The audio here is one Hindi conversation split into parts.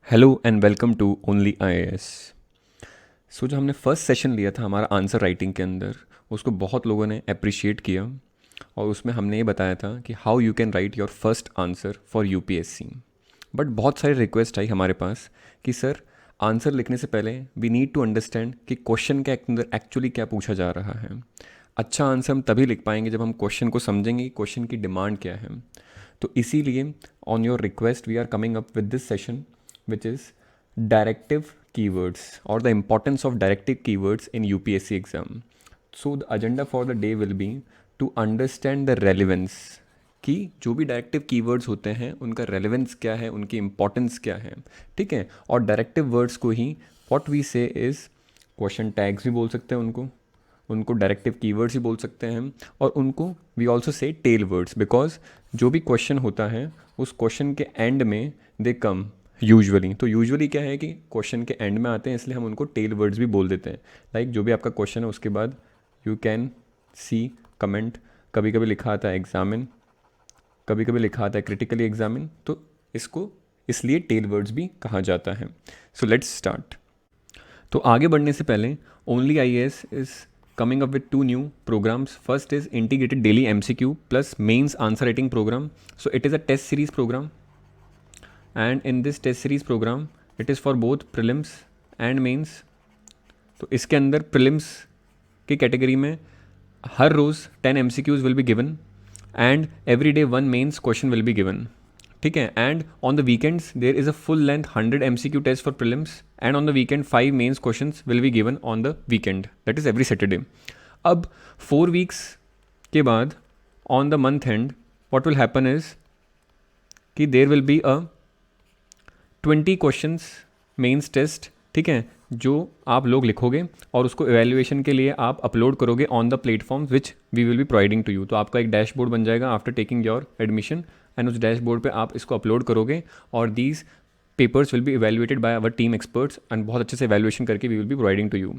Hello and welcome to Only IAS. So जो हमने फर्स्ट सेशन लिया था हमारा आंसर राइटिंग के अंदर, उसको बहुत लोगों ने अप्रिशिएट किया और उसमें हमने ये बताया था कि how you can write your first answer for UPSC. But बहुत सारी रिक्वेस्ट आई हमारे पास कि सर आंसर लिखने से पहले वी नीड टू अंडरस्टैंड कि क्वेश्चन के अंदर एक्चुअली क्या पूछा जा रहा है। अच्छा आंसर हम तभी लिख पाएंगे जब हम क्वेश्चन को समझेंगे कि क्वेश्चन की डिमांड क्या है। तो इसीलिए on your request we are coming up with this session which is directive keywords or the importance of directive keywords in UPSC exam. So the agenda for the day will be to understand the relevance कि जो भी डायरेक्टिव कीवर्ड्स होते हैं उनका रेलेवेंस क्या है, उनकी इंपॉर्टेंस क्या है। ठीक है, और डायरेक्टिव वर्ड्स को ही व्हाट वी से इज़ क्वेश्चन टैग्स भी बोल सकते हैं उनको उनको डायरेक्टिव कीवर्ड्स ही बोल सकते हैं। और उनको we also say tell words because जो भी क्वेश्चन होता है उस क्वेश्चन के एंड में दे कम यूजुअली। तो यूजुअली क्या है कि क्वेश्चन के एंड में आते हैं, इसलिए हम उनको टेल वर्ड्स भी बोल देते हैं। लाइक जो भी आपका क्वेश्चन है उसके बाद यू कैन सी कमेंट, कभी कभी लिखा आता है एग्जामिन, कभी कभी लिखा आता है क्रिटिकली एग्जामिन, तो इसको इसलिए टेल वर्ड्स भी कहा जाता है। So let's start. तो आगे बढ़ने से पहले only IAS is coming up with two new programs. First is integrated daily MCQ plus mains answer writing program. So it is a test series program, and in this test series program it is for both prelims and mains. तो इसके अंदर prelims की कैटेगरी में हर रोज़ 10 MCQs will be given and every day one mains question will be given. ठीक है, and on the weekends there is a full length 100 MCQ test for prelims and on the weekend 5 mains questions will be given on the weekend, that is every Saturday. अब 4 वीक्स के बाद on the month end what will happen is कि there will be a 20 questions mains test. ठीक है, जो आप लोग लिखोगे और उसको एवेल्युएशन के लिए आप अपलोड करोगे on the platforms which we will be providing to you. तो आपका एक डैशबोर्ड बन जाएगा after taking your admission, and उस डैशबोर्ड पे आप इसको अपलोड करोगे और these papers will be evaluated by our team experts and बहुत अच्छे से इवेल्युएशन करके we will be providing to you.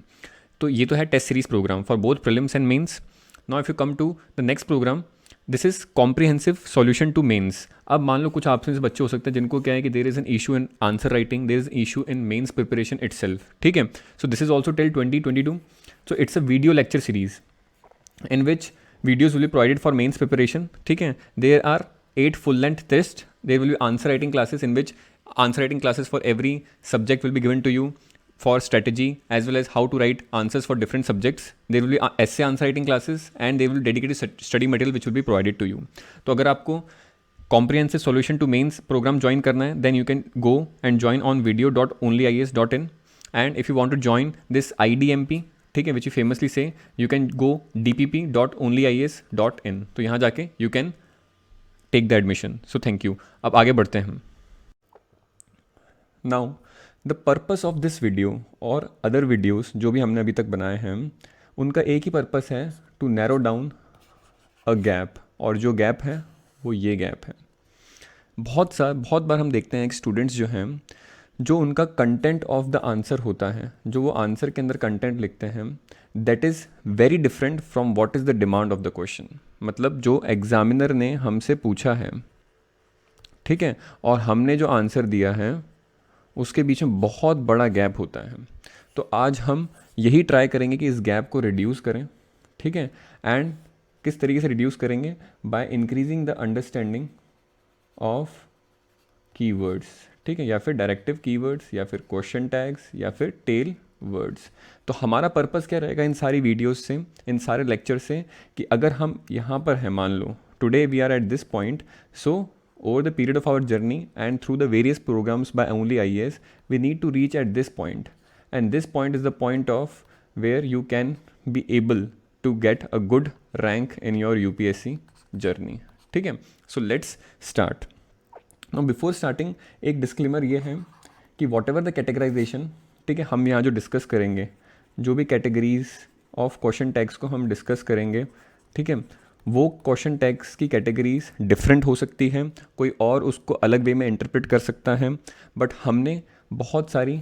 तो ये तो है test series program for both prelims and mains. Now if you come to the next program, this is comprehensive solution to mains. अब मान लो कुछ आपसे बच्चे हो सकते हैं जिनको क्या है कि there is an issue in answer writing, there is issue in mains preparation itself. ठीक है, so this is also till 2022। So it's a video lecture series in which videos will be provided for mains preparation. ठीक है, there are 8 full length tests. There will be answer writing classes in which answer writing classes for every subject will be given to you for strategy as well as how to write answers for different subjects. There will be essay answer writing classes and there will be dedicated study material which will be provided to you. तो अगर आपको comprehensive solution to mains program join करना है then you can go and join on video.onlyias.in. and if you want to join this IDMP, ठीक है, विच यू फेमसली से यू कैन गो dpp.onlyias.in. तो यहाँ जाके you can take the admission. So thank you. अब आगे बढ़ते हैं हम। Now the purpose of this video और अदर वीडियोस जो भी हमने अभी तक बनाए हैं उनका एक ही पर्पस है, to narrow down a gap. और जो गैप है वो ये गैप है। बहुत बार हम देखते हैं कि स्टूडेंट्स जो हैं जो उनका कंटेंट ऑफ द आंसर होता है, जो वो आंसर के अंदर कंटेंट लिखते हैं, that is very different from what is the demand of the question. मतलब जो एग्जामिनर ने हमसे पूछा है, ठीक है, और हमने जो आंसर दिया है उसके बीच में बहुत बड़ा गैप होता है। तो आज हम यही ट्राई करेंगे कि इस गैप को रिड्यूस करें। ठीक है, एंड किस तरीके से रिड्यूस करेंगे? By increasing the understanding of keywords. ठीक है, या फिर डायरेक्टिव कीवर्ड्स या फिर क्वेश्चन टैग्स या फिर टेल वर्ड्स। तो हमारा पर्पस क्या रहेगा इन सारी वीडियोस से, इन सारे लेक्चर से, कि अगर हम यहाँ पर हैं, मान लो today we are at this point, so over the period of our journey and through the various programmes by Only IAS we need to reach at this point, and this point is the point of where you can be able to get a good rank in your UPSC journey. ठीक है, so let's start. Now before starting एक डिस्क्लेमर ये है कि वॉट एवर द कैटेगराइजेशन, ठीक है, हम यहाँ जो डिस्कस करेंगे, जो भी कैटेगरीज ऑफ क्वेश्चन टैग्स को हम डिस्कस करेंगे, ठीक है, वो क्वेश्चन टैग्स की कैटेगरीज डिफरेंट हो सकती हैं, कोई और उसको अलग वे में इंटरप्रेट कर सकता है। बट हमने बहुत सारी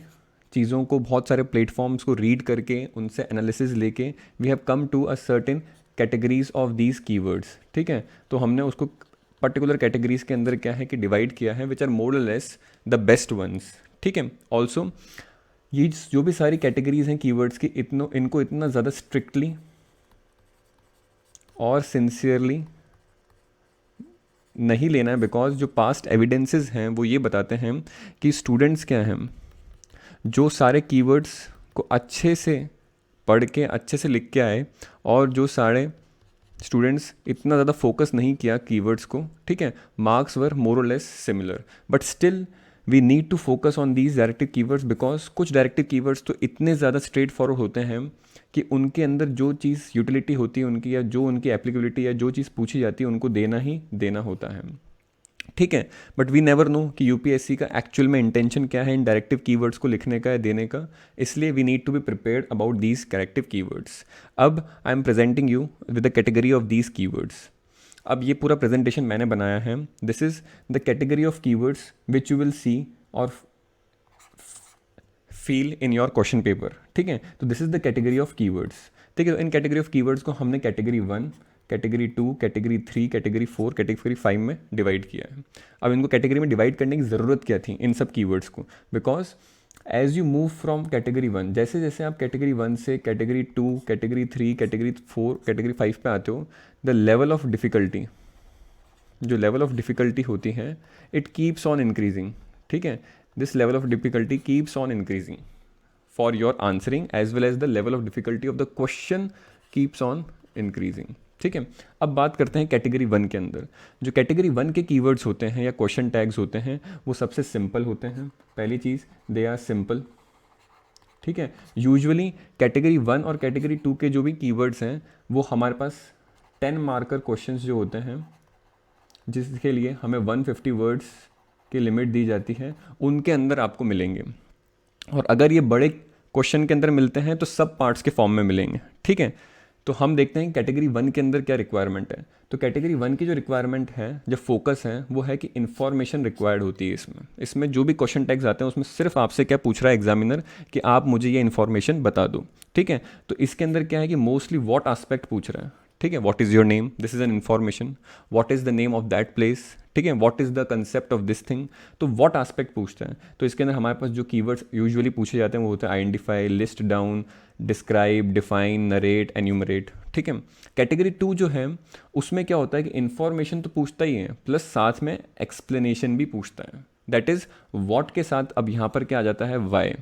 चीज़ों को, बहुत सारे प्लेटफॉर्म्स को रीड करके उनसे एनालिसिस लेके we have come to a certain categories of these keywords. ठीक है, तो हमने उसको पर्टिकुलर कैटेगरीज के अंदर क्या है कि डिवाइड किया है, विच आर मोर और लेस द बेस्ट वंस। ठीक है। ऑल्सो ये जो भी सारी कैटेगरीज हैं कीवर्ड्स की, इनको इतना ज़्यादा स्ट्रिक्टली और सिंसियरली नहीं लेना है, बिकॉज जो पास्ट एविडेंसेस हैं वो ये बताते हैं कि स्टूडेंट्स क्या हैं, जो सारे कीवर्ड्स को अच्छे से पढ़ के अच्छे से लिख के आए, और जो सारे स्टूडेंट्स इतना ज़्यादा फोकस नहीं किया कीवर्ड्स को, ठीक है, मार्क्स वर मोर और less similar. But still we need to focus on these directive keywords, because कुछ डायरेक्टिव कीवर्ड्स तो इतने ज़्यादा स्ट्रेट फॉरवर्ड होते हैं कि उनके अंदर जो चीज़ यूटिलिटी होती है उनकी, या जो उनकी एप्लीकेबिलिटी या जो चीज़ पूछी जाती है उनको देना ही देना होता है, ठीक है। बट वी नेवर नो कि यूपीएससी का एक्चुअल में इंटेंशन क्या है इन डायरेक्टिव कीवर्ड्स को लिखने का या देने का, इसलिए we need to be prepared about these corrective keywords. अब I am presenting you with the category of these keywords. अब ये पूरा प्रेजेंटेशन मैंने बनाया है, this is the category of keywords which you will see और feel in your question paper, ठीक है। तो this is the category of keywords, ठीक है। तो इन कैटेगरी ऑफ कीवर्ड्स को हमने category 1, category 2, category 3, category 4, category 5 में डिवाइड किया है। अब इनको कैटेगरी में डिवाइड करने की ज़रूरत क्या थी इन सब कीवर्ड्स को, because as you move from category 1, जैसे जैसे आप कैटेगरी 1 से कैटेगरी 2, कैटेगरी 3, कैटेगरी 4, कैटेगरी 5 पे आते हो, द लेवल ऑफ डिफ़िकल्टी, जो लेवल ऑफ डिफ़िकल्टी होती है, इट कीप्स ऑन इंक्रीजिंग, ठीक है। This level of difficulty keeps on increasing for your answering, as well as the level of difficulty of the question keeps on increasing, ठीक है। अब बात करते हैं कैटेगरी 1 के अंदर। जो कैटेगरी 1 के कीवर्ड्स होते हैं या क्वेश्चन टैग्स होते हैं, वो सबसे सिंपल होते हैं। पहली चीज़, दे आर सिंपल, ठीक है। यूजुअली कैटेगरी 1 और कैटेगरी 2 के जो भी कीवर्ड्स हैं वो हमारे पास 10 मार्कर क्वेश्चंस जो होते हैं, जिसके लिए हमें 150 वर्ड्स की लिमिट दी जाती है, उनके अंदर आपको मिलेंगे। और अगर ये बड़े क्वेश्चन के अंदर मिलते हैं तो सब पार्ट्स के फॉर्म में मिलेंगे, ठीक है। तो हम देखते हैं कैटेगरी 1 के अंदर क्या रिक्वायरमेंट है। तो कैटेगरी 1 की जो रिक्वायरमेंट है, जो फोकस है, वो है कि इन्फॉर्मेशन रिक्वायर्ड होती है इसमें जो भी क्वेश्चन टैग्स आते हैं उसमें सिर्फ आपसे क्या पूछ रहा है एग्जामिनर कि आप मुझे ये इन्फॉर्मेशन बता दो, ठीक है। तो इसके अंदर क्या है कि मोस्टली व्हाट एस्पेक्ट पूछ रहा है, ठीक है। What is your name, this is an information. What is the name of that place, ठीक है। What is the concept of this thing, तो व्हाट एस्पेक्ट पूछता है। तो इसके अंदर हमारे पास जो कीवर्ड्स यूजुअली पूछे जाते हैं वो होते हैं identify, list down, describe, define, narrate, enumerate, ठीक है। कैटेगरी 2 जो है उसमें क्या होता है कि इन्फॉर्मेशन तो पूछता ही है, प्लस साथ में एक्सप्लेनेशन भी पूछता है। दैट इज़ व्हाट के साथ अब यहाँ पर क्या आ जाता है, वाई,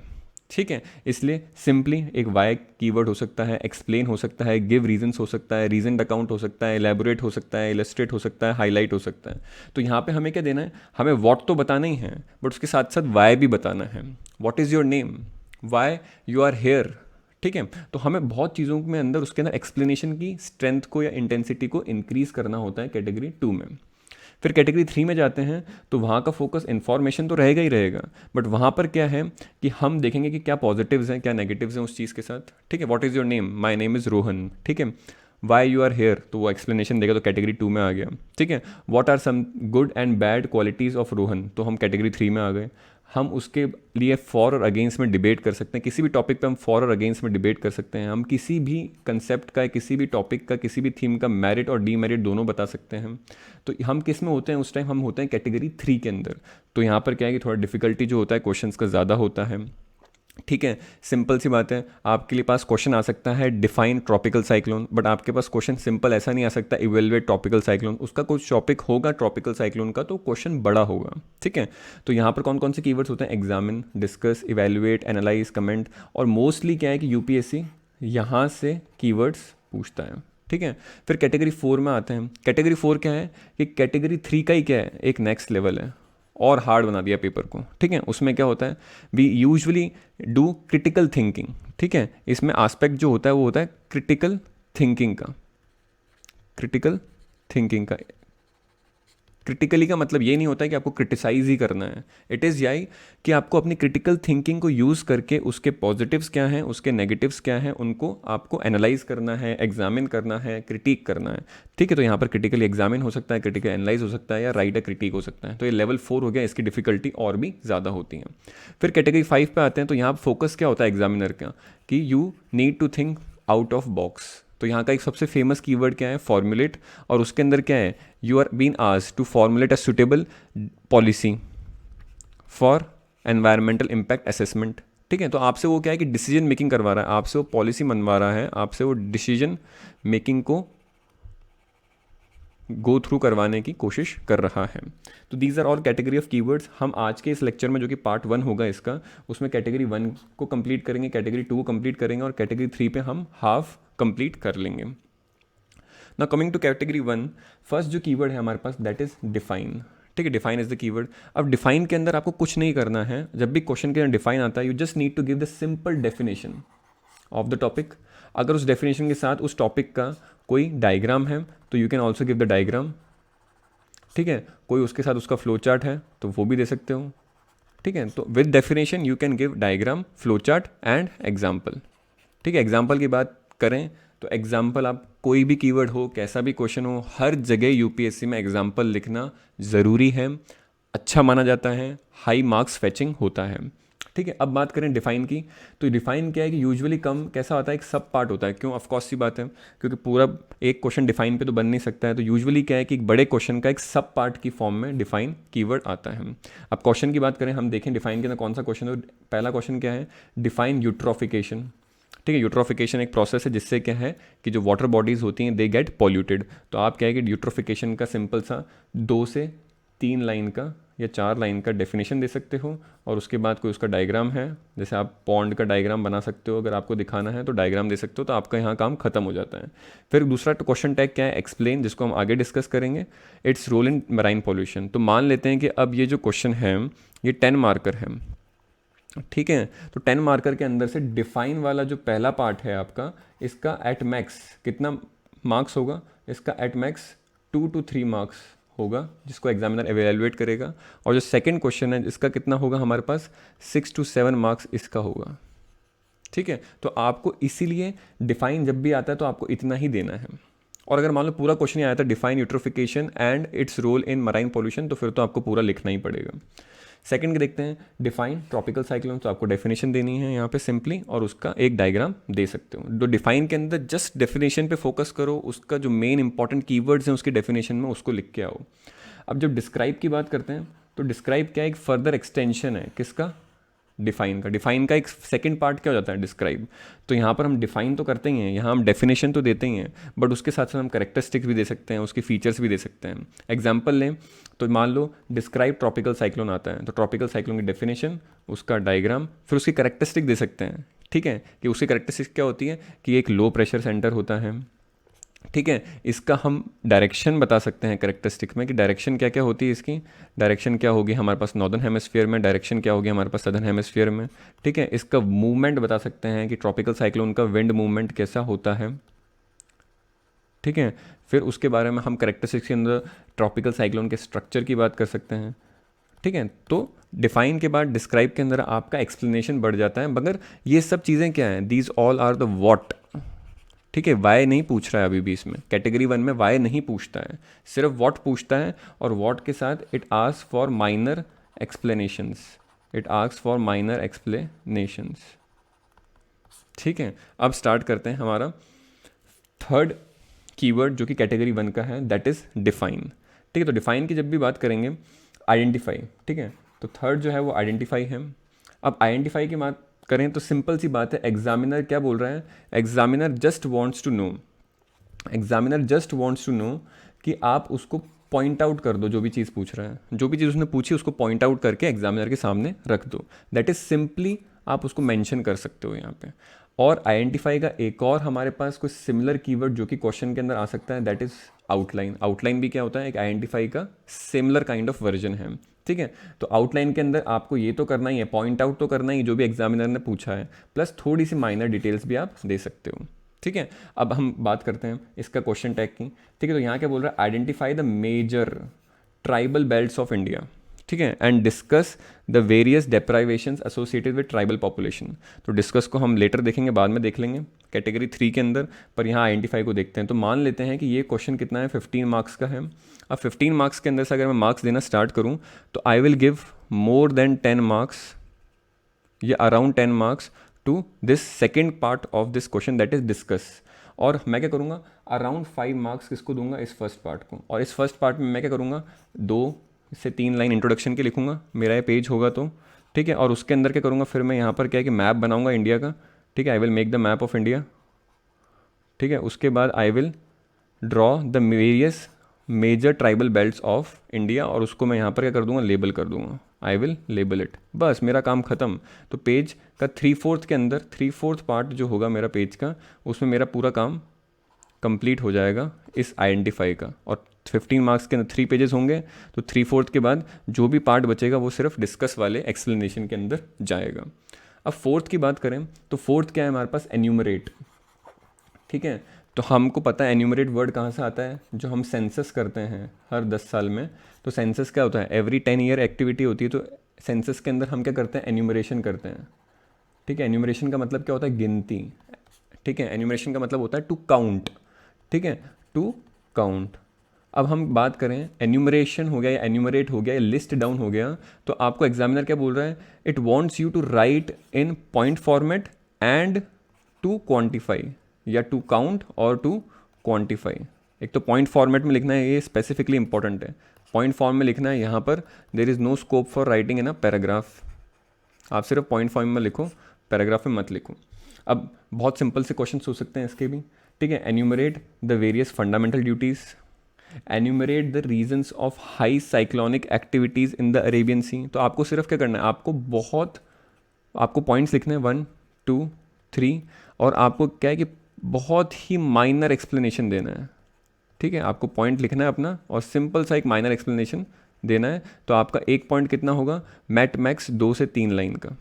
ठीक है। इसलिए सिंपली एक वाई कीवर्ड हो सकता है, एक्सप्लेन हो सकता है, गिव रीजंस हो सकता है, रीजन अकाउंट हो सकता है, एलेबोरेट हो सकता है, इलस्ट्रेट हो सकता है, हाईलाइट हो सकता है। तो यहाँ पे हमें क्या देना है, हमें व्हाट तो बताना ही है, बट उसके साथ साथ वाई भी बताना है। What is your name, why you are here, ठीक है। तो हमें बहुत चीज़ों में अंदर उसके अंदर एक्सप्लेनेशन की स्ट्रेंथ को या इंटेंसिटी को इंक्रीज करना होता है कैटेगरी 2 में। फिर कैटेगरी 3 में जाते हैं तो वहाँ का फोकस इन्फॉर्मेशन तो रहेगा ही रहेगा, बट वहाँ पर क्या है कि हम देखेंगे कि क्या पॉजिटिव्स हैं क्या नेगेटिव्स हैं उस चीज़ के साथ, ठीक है। What is your name, my name is Rohan, ठीक है। वाई यू आर हेयर, तो वो एक्सप्लेनेशन देगा, तो कैटेगरी 2 में आ गया, ठीक है। What are some good and bad qualities of Rohan, तो हम कैटेगरी 3 में आ गए। हम उसके लिए फॉर और अगेंस्ट में डिबेट कर सकते हैं, किसी भी टॉपिक पे हम फॉर और अगेंस्ट में डिबेट कर सकते हैं। हम किसी भी कंसेप्ट का, किसी भी टॉपिक का, किसी भी थीम का मेरिट और डीमेरिट दोनों बता सकते हैं। तो हम किस में होते हैं उस टाइम, हम होते हैं कैटेगरी 3 के अंदर। तो यहाँ पर क्या है कि थोड़ा डिफिकल्टी जो होता है क्वेश्चंस का ज़्यादा होता है, ठीक है। सिंपल सी बात है, आपके लिए पास क्वेश्चन आ सकता है डिफाइन ट्रॉपिकल साइक्लोन, बट आपके पास क्वेश्चन सिंपल ऐसा नहीं आ सकता इवेलुएट ट्रॉपिकल साइक्लोन। उसका कुछ टॉपिक होगा ट्रॉपिकल साइक्लोन का, तो क्वेश्चन बड़ा होगा, ठीक है। तो यहाँ पर कौन कौन से कीवर्ड्स होते हैं, examine, discuss, evaluate, analyse, comment, और मोस्टली क्या है कि यूपीएससी यहाँ से कीवर्ड्स पूछता है, ठीक है। फिर कैटेगरी 4 में आते हैं। कैटेगरी 4 क्या है कि कैटेगरी 3 का ही क्या है, एक नेक्स्ट लेवल है, और हार्ड बना दिया पेपर को, ठीक है। उसमें क्या होता है, we usually do critical thinking, ठीक है। इसमें एस्पेक्ट जो होता है वो होता है क्रिटिकल थिंकिंग का। क्रिटिकल थिंकिंग का क्रिटिकली का मतलब ये नहीं होता है कि आपको क्रिटिसाइज ही करना है, इट इज़ यही कि आपको अपनी क्रिटिकल थिंकिंग को यूज़ करके उसके पॉजिटिव्स क्या हैं, उसके नेगेटिव्स क्या हैं, उनको आपको एनालाइज करना है, एग्जामिन करना है, क्रिटिक करना है, ठीक है। तो यहाँ पर क्रिटिकली एग्जामिन हो सकता है, क्रिटिकल एनालाइज हो सकता है, या राइट अ क्रिटिक हो सकता है। तो ये लेवल 4 हो गया, इसकी डिफिकल्टी और भी ज़्यादा होती है। फिर कैटेगरी 5 पे आते हैं। तो यहाँ फोकस क्या होता है एग्जामिनर का कि you need to think out of box. तो यहाँ का एक सबसे फेमस कीवर्ड क्या है, फॉर्मुलेट, और उसके अंदर क्या है, you are been asked to formulate a suitable policy for environmental impact assessment. ठीक है, तो आपसे वो क्या है कि डिसीजन मेकिंग करवा रहा है, आपसे वो पॉलिसी मनवा रहा है, आपसे वो डिसीजन मेकिंग को गो थ्रू करवाने की कोशिश कर रहा है। तो these are all category of keywords. हम आज के इस लेक्चर में जो कि पार्ट 1 होगा इसका, उसमें कैटेगरी 1 को कंप्लीट करेंगे, कैटेगरी 2 को कंप्लीट करेंगे और कैटेगरी 3 पे हम हाफ कंप्लीट कर लेंगे। Now coming to category 1, first जो कीवर्ड है हमारे पास दैट इज डिफाइन। ठीक है, डिफाइन इज द कीवर्ड। अब डिफाइन के अंदर आपको कुछ नहीं करना है, जब भी क्वेश्चन के अंदर डिफाइन आता है you just need to give the simple definition of the topic. अगर उस डेफिनेशन के साथ उस टॉपिक का कोई डायग्राम है तो you can also give the diagram. ठीक है, कोई उसके साथ उसका फ्लो चार्ट है तो वो भी दे सकते हो। ठीक है, तो with definition you can give diagram, flow chart and example. ठीक है, एग्जाम्पल की बात करें तो एग्जाम्पल आप कोई भी कीवर्ड हो, कैसा भी क्वेश्चन हो, हर जगह यूपीएससी में एग्जाम्पल लिखना ज़रूरी है, अच्छा माना जाता है, हाई मार्क्स फेचिंग होता है। ठीक है, अब बात करें डिफाइन की, तो डिफाइन क्या है कि यूजुअली कम कैसा होता है, एक सब पार्ट होता है। क्यों? ऑफकोर्स सी बात है, क्योंकि पूरा एक क्वेश्चन डिफाइन पे तो बन नहीं सकता है, तो यूजुअली क्या है कि एक बड़े क्वेश्चन का एक सब पार्ट की फॉर्म में डिफाइन कीवर्ड आता है। अब क्वेश्चन की बात करें, हम देखें डिफाइन के अंदर कौन सा क्वेश्चन है। पहला क्वेश्चन क्या है, डिफाइन यूट्रोफिकेशन। ठीक है, यूट्रोफिकेशन एक प्रोसेस है जिससे क्या है कि जो वाटर बॉडीज़ होती हैं दे गेट पॉल्यूटेड। तो आप क्या है कि यूट्रोफिकेशन का सिंपल सा 2 से 3 लाइन का या 4 लाइन का डेफिनेशन दे सकते हो और उसके बाद कोई उसका डायग्राम है, जैसे आप पॉन्ड का डायग्राम बना सकते हो, अगर आपको दिखाना है तो डायग्राम दे सकते हो, तो आपका यहाँ काम खत्म हो जाता है। फिर दूसरा क्वेश्चन टैग क्या है, एक्सप्लेन, जिसको हम आगे डिस्कस करेंगे, its role in marine pollution. तो मान लेते हैं कि अब ये जो क्वेश्चन है ये 10 मार्कर है। ठीक है, तो 10 मार्कर के अंदर से डिफाइन वाला जो पहला पार्ट है आपका, इसका एट मैक्स कितना मार्क्स होगा, इसका एट मैक्स 2 to 3 मार्क्स होगा, जिसको एग्जामिनर एवेलुएट करेगा। और जो सेकंड क्वेश्चन है इसका कितना होगा हमारे पास, 6 to 7 मार्क्स इसका होगा। ठीक है, तो आपको इसीलिए डिफाइन जब भी आता है तो आपको इतना ही देना है। और अगर मान लो पूरा क्वेश्चन ही आया था define eutrophication and its role in marine pollution, तो फिर तो आपको पूरा लिखना ही पड़ेगा। सेकंड देखते हैं, डिफाइन ट्रॉपिकल साइक्लोन। तो आपको डेफिनेशन देनी है यहाँ पे सिंपली, और उसका एक डायग्राम दे सकते हो। जो डिफाइन के अंदर जस्ट डेफिनेशन पे फोकस करो, उसका जो मेन इंपॉर्टेंट कीवर्ड्स हैं उसकी डेफिनेशन में उसको लिख के आओ। अब जब डिस्क्राइब की बात करते हैं तो डिस्क्राइब क्या है, एक फर्दर एक्सटेंशन है किसका, डिफाइन का। डिफाइन का एक सेकंड पार्ट क्या हो जाता है, डिस्क्राइब। तो यहाँ पर हम डिफाइन तो करते ही हैं, यहाँ हम डेफिनेशन तो देते ही हैं, बट उसके साथ साथ हम करेक्टरिस्टिक्स भी दे सकते हैं, उसके फीचर्स भी दे सकते हैं। एग्जाम्पल लें तो मान लो डिस्क्राइब ट्रॉपिकल साइक्लोन आता है, तो ट्रॉपिकल साइक्लोन की डेफिनेशन, उसका डायग्राम, फिर उसकी करेक्टरिस्टिक दे सकते हैं। ठीक है, कि उसकी करेक्टरिस्टिक क्या होती है कि एक लो प्रेशर सेंटर होता है। ठीक है, इसका हम डायरेक्शन बता सकते हैं करेक्टरिस्टिक में कि डायरेक्शन क्या क्या होती है इसकी। डायरेक्शन क्या होगी हमारे पास नॉर्दर्न हेमिस्फीयर में, डायरेक्शन क्या होगी हमारे पास सदर्न हेमिस्फीयर में। ठीक है, इसका मूवमेंट बता सकते हैं कि ट्रॉपिकल साइक्लोन का विंड मूवमेंट कैसा होता है। ठीक है, फिर उसके बारे में हम करेक्टरिस्टिक्स के अंदर ट्रॉपिकल साइक्लोन के स्ट्रक्चर की बात कर सकते हैं। ठीक है, तो डिफाइन के बाद डिस्क्राइब के अंदर आपका एक्सप्लेनेशन बढ़ जाता है, मगर ये सब चीज़ें क्या हैं, these all are the what. ठीक है, वाई नहीं पूछ रहा है अभी भी इसमें, कैटेगरी 1 में वाई नहीं पूछता है, सिर्फ व्हाट पूछता है, और व्हाट के साथ it ask for minor explanations, it ask for minor explanations. ठीक है, अब स्टार्ट करते हैं हमारा थर्ड कीवर्ड जो कि कैटेगरी 1 का है, दैट इज़ डिफाइन। ठीक है, तो डिफाइन की जब भी बात करेंगे, आइडेंटिफाई। ठीक है, तो थर्ड जो है वो आइडेंटिफाई है। अब आइडेंटिफाई की बात करें तो सिंपल सी बात है, एग्जामिनर क्या बोल रहा है, examiner just wants to know, examiner just wants to know कि आप उसको पॉइंट आउट कर दो, जो भी चीज़ पूछ रहा है, जो भी चीज़ उसने पूछी उसको पॉइंट आउट करके एग्जामिनर के सामने रख दो। दैट इज़ सिंपली आप उसको मेंशन कर सकते हो यहाँ पे। और आइडेंटिफाई का एक और हमारे पास कुछ सिमिलर कीवर्ड जो कि क्वेश्चन के अंदर आ सकता है, दैट इज़ आउटलाइन। आउटलाइन भी क्या होता है, एक आइडेंटिफाई का सिमिलर काइंड ऑफ वर्जन है। ठीक है, तो आउटलाइन के अंदर आपको ये तो करना ही है, पॉइंट आउट तो करना ही जो भी एग्जामिनर ने पूछा है, प्लस थोड़ी सी माइनर डिटेल्स भी आप दे सकते हो। ठीक है, अब हम बात करते हैं इसका क्वेश्चन टैग की। ठीक है, तो यहाँ क्या बोल रहा है, identify the major tribal belts of India. ठीक है, and discuss the various deprivations associated with tribal population. तो डिस्कस को हम लेटर देखेंगे, बाद में देख लेंगे कैटेगरी 3 के अंदर, पर यहाँ आइडेंटिफाई को देखते हैं। तो मान लेते हैं कि ये क्वेश्चन कितना है, 15 मार्क्स का है। अब 15 मार्क्स के अंदर से अगर मैं मार्क्स देना स्टार्ट करूँ तो I will give more than 10 marks या around 10 marks to this second part of this question, that is discuss. और मैं क्या करूँगा, अराउंड 5 मार्क्स किसको दूंगा, इस फर्स्ट पार्ट को। और इस फर्स्ट पार्ट में मैं क्या करूँगा, 2 से 3 लाइन इंट्रोडक्शन के लिखूंगा, मेरा ये पेज होगा तो ठीक है, और उसके अंदर क्या करूँगा, फिर मैं यहाँ पर क्या है कि मैप बनाऊँगा इंडिया का, ठीक है, I will make the map of India, ठीक है, उसके बाद I will draw the various major tribal belts of India, और उसको मैं यहाँ पर क्या कर दूंगा, लेबल कर दूंगा, आई विल लेबल इट, बस मेरा काम ख़त्म। तो पेज का 3/4 के अंदर 3/4 पार्ट जो होगा मेरा पेज का, उसमें मेरा पूरा काम कंप्लीट हो जाएगा इस आइडेंटिफाई का। और 15 मार्क्स के अंदर 3 पेजेस होंगे, तो 3/4 के बाद जो भी पार्ट बचेगा वो सिर्फ डिस्कस वाले एक्सप्लेनेशन के अंदर जाएगा। अब फोर्थ की बात करें तो फोर्थ क्या है हमारे पास, एन्यूमरेट, ठीक है। तो हमको पता है एन्यूमरेट वर्ड कहाँ से आता है, जो हम सेंसस करते हैं हर 10 साल में। तो सेंसस क्या होता है, एवरी 10 ईयर एक्टिविटी होती है। तो सेंसस के अंदर हम क्या करते हैं, एन्यूमरेशन करते हैं, ठीक है। एन्यूमरेशन का मतलब क्या होता है, गिनती, ठीक है। एन्यूमरेशन का मतलब होता है टू काउंट, ठीक है, टू काउंट। अब हम बात करें, एन्यूमरेशन हो गया या एन्यूमरेट हो गया या लिस्ट डाउन हो गया, तो आपको एग्जामिनर क्या बोल रहा है, it wants you to write in point format and to quantify, या टू काउंट और टू क्वांटिफाई। एक तो पॉइंट फॉर्मेट में लिखना है, ये स्पेसिफिकली इंपॉर्टेंट है। पॉइंट फॉर्म में लिखना है, यहाँ पर there is no scope for writing in a paragraph. आप सिर्फ पॉइंट फॉर्म में लिखो, पैराग्राफ में मत लिखो। अब बहुत सिंपल से क्वेश्चन सोच सकते हैं इसके भी, ठीक है। Enumerate the various fundamental duties, enumerate the reasons of high cyclonic activities in the Arabian Sea. तो आपको सिर्फ क्या करना है, आपको पॉइंट्स लिखने हैं 1 2 3, और आपको क्या है कि बहुत ही माइनर एक्सप्लेनेशन देना है, ठीक है। आपको पॉइंट लिखना है अपना और सिंपल सा एक माइनर एक्सप्लेनेशन देना है। तो आपका एक पॉइंट कितना होगा, मैट मैक्स 2 से 3 लाइन का।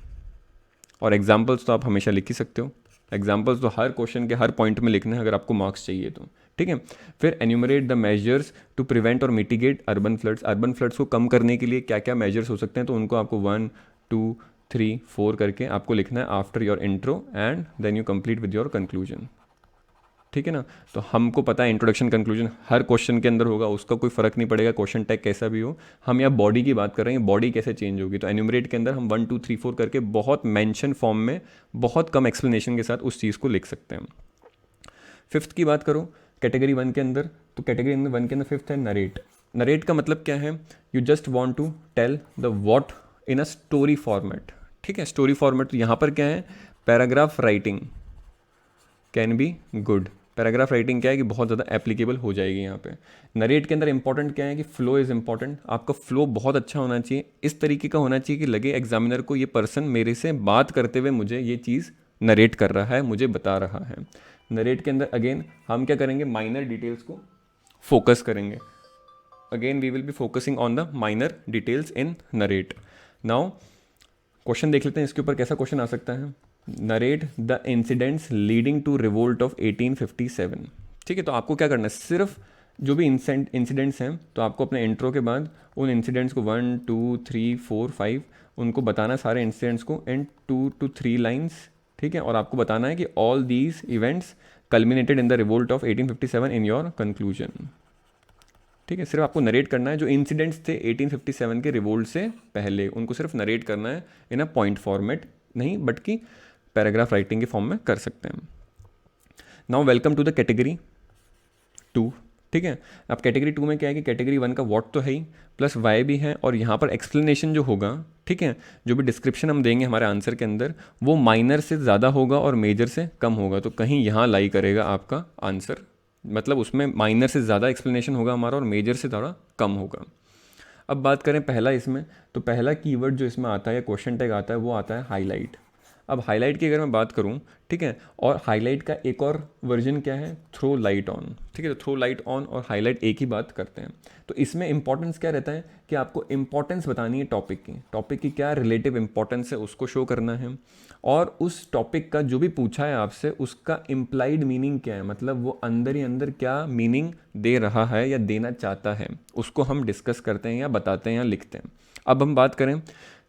और एग्जाम्पल्स तो आप हमेशा लिख ही सकते हो, एग्जाम्पल्स तो हर क्वेश्चन के हर पॉइंट में लिखना है अगर आपको मार्क्स चाहिए तो, ठीक है। फिर enumerate the measures to prevent और mitigate urban floods. Urban floods को कम करने के लिए क्या क्या मेजर्स हो सकते हैं, तो उनको आपको 1 2 3 4 करके आपको लिखना है after your intro and then you complete with your conclusion, ठीक है ना। तो हमको पता है इंट्रोडक्शन कंक्लूजन हर क्वेश्चन के अंदर होगा, उसका कोई फर्क नहीं पड़ेगा क्वेश्चन टैग कैसा भी हो। हम यहाँ बॉडी की बात कर रहे हैं, बॉडी कैसे चेंज होगी। तो एन्यूमरेट के अंदर हम 1 2 3 4 करके बहुत मेंशन फॉर्म में बहुत कम एक्सप्लेनेशन के साथ उस चीज़ को लिख सकते हैं। फिफ्थ की बात करो कैटेगरी 1 के अंदर, तो कैटेगरी 1 के अंदर फिफ्थ है नरेट। नरेट का मतलब क्या है, you just want to tell the what in a story format, ठीक है। स्टोरी फॉर्मेट, तो यहाँ पर क्या है, paragraph writing can be good. Paragraph writing क्या है कि बहुत ज़्यादा एप्लीकेबल हो जाएगी यहाँ पे। नरेट के अंदर इंपॉर्टेंट क्या है कि फ्लो इज़ इंपॉर्टेंट। आपका फ्लो बहुत अच्छा होना चाहिए, इस तरीके का होना चाहिए कि लगे एग्जामिनर को ये पर्सन मेरे से बात करते हुए मुझे ये चीज़ नरेट कर रहा है, मुझे बता रहा है। नरेट के अंदर अगेन हम क्या करेंगे, माइनर डिटेल्स को फोकस करेंगे। Again we will be focusing on the minor details in narrate. Now question देख लेते हैं इसके ऊपर कैसा क्वेश्चन आ सकता है। Narrate the incidents leading to revolt of 1857, ठीक है। तो आपको क्या करना है, सिर्फ जो भी इंसिडेंट्स हैं, तो आपको अपने इंट्रो के बाद उन इंसिडेंट्स को 1 2 3 4 5 उनको बताना, सारे इंसिडेंट्स को इन 2 to 3 लाइन्स, ठीक है। और आपको बताना है कि all these events culminated in the revolt of 1857 in your conclusion, ठीक है। सिर्फ आपको नरेट करना है जो इंसिडेंट्स थे 1857 के रिवोल्ट से पहले, उनको सिर्फ नरेट करना है इन अ पॉइंट फॉर्मेट, नहीं बट कि पैराग्राफ राइटिंग के फॉर्म में कर सकते हैं। Now welcome to the category 2, ठीक है। अब कैटेगरी 2 में क्या है कि कैटेगरी 1 का व्हाट तो है ही, प्लस वाई भी है, और यहाँ पर एक्सप्लेनेशन जो होगा, ठीक है, जो भी डिस्क्रिप्शन हम देंगे हमारे आंसर के अंदर, वो माइनर से ज़्यादा होगा और मेजर से कम होगा। तो कहीं यहाँ लाई करेगा आपका आंसर, मतलब उसमें माइनर से ज़्यादा एक्सप्लेनेशन होगा हमारा और मेजर से थोड़ा कम होगा। अब बात करें पहला इसमें, तो पहला कीवर्ड जो इसमें आता है या क्वेश्चन टैग आता है वो आता है हाईलाइट। अब हाईलाइट की अगर मैं बात करूं, ठीक है, और हाईलाइट का एक और वर्जन क्या है, थ्रो लाइट ऑन, ठीक है। तो थ्रो लाइट ऑन और हाईलाइट एक ही बात करते हैं। तो इसमें इंपॉर्टेंस क्या रहता है कि आपको इंपॉर्टेंस बतानी है टॉपिक की क्या रिलेटिव इंपॉर्टेंस है उसको शो करना है, और उस टॉपिक का जो भी पूछा है आपसे उसका इम्प्लाइड मीनिंग क्या है, मतलब वो अंदर ही अंदर क्या मीनिंग दे रहा है या देना चाहता है, उसको हम डिस्कस करते हैं या बताते हैं या लिखते हैं। अब हम बात करें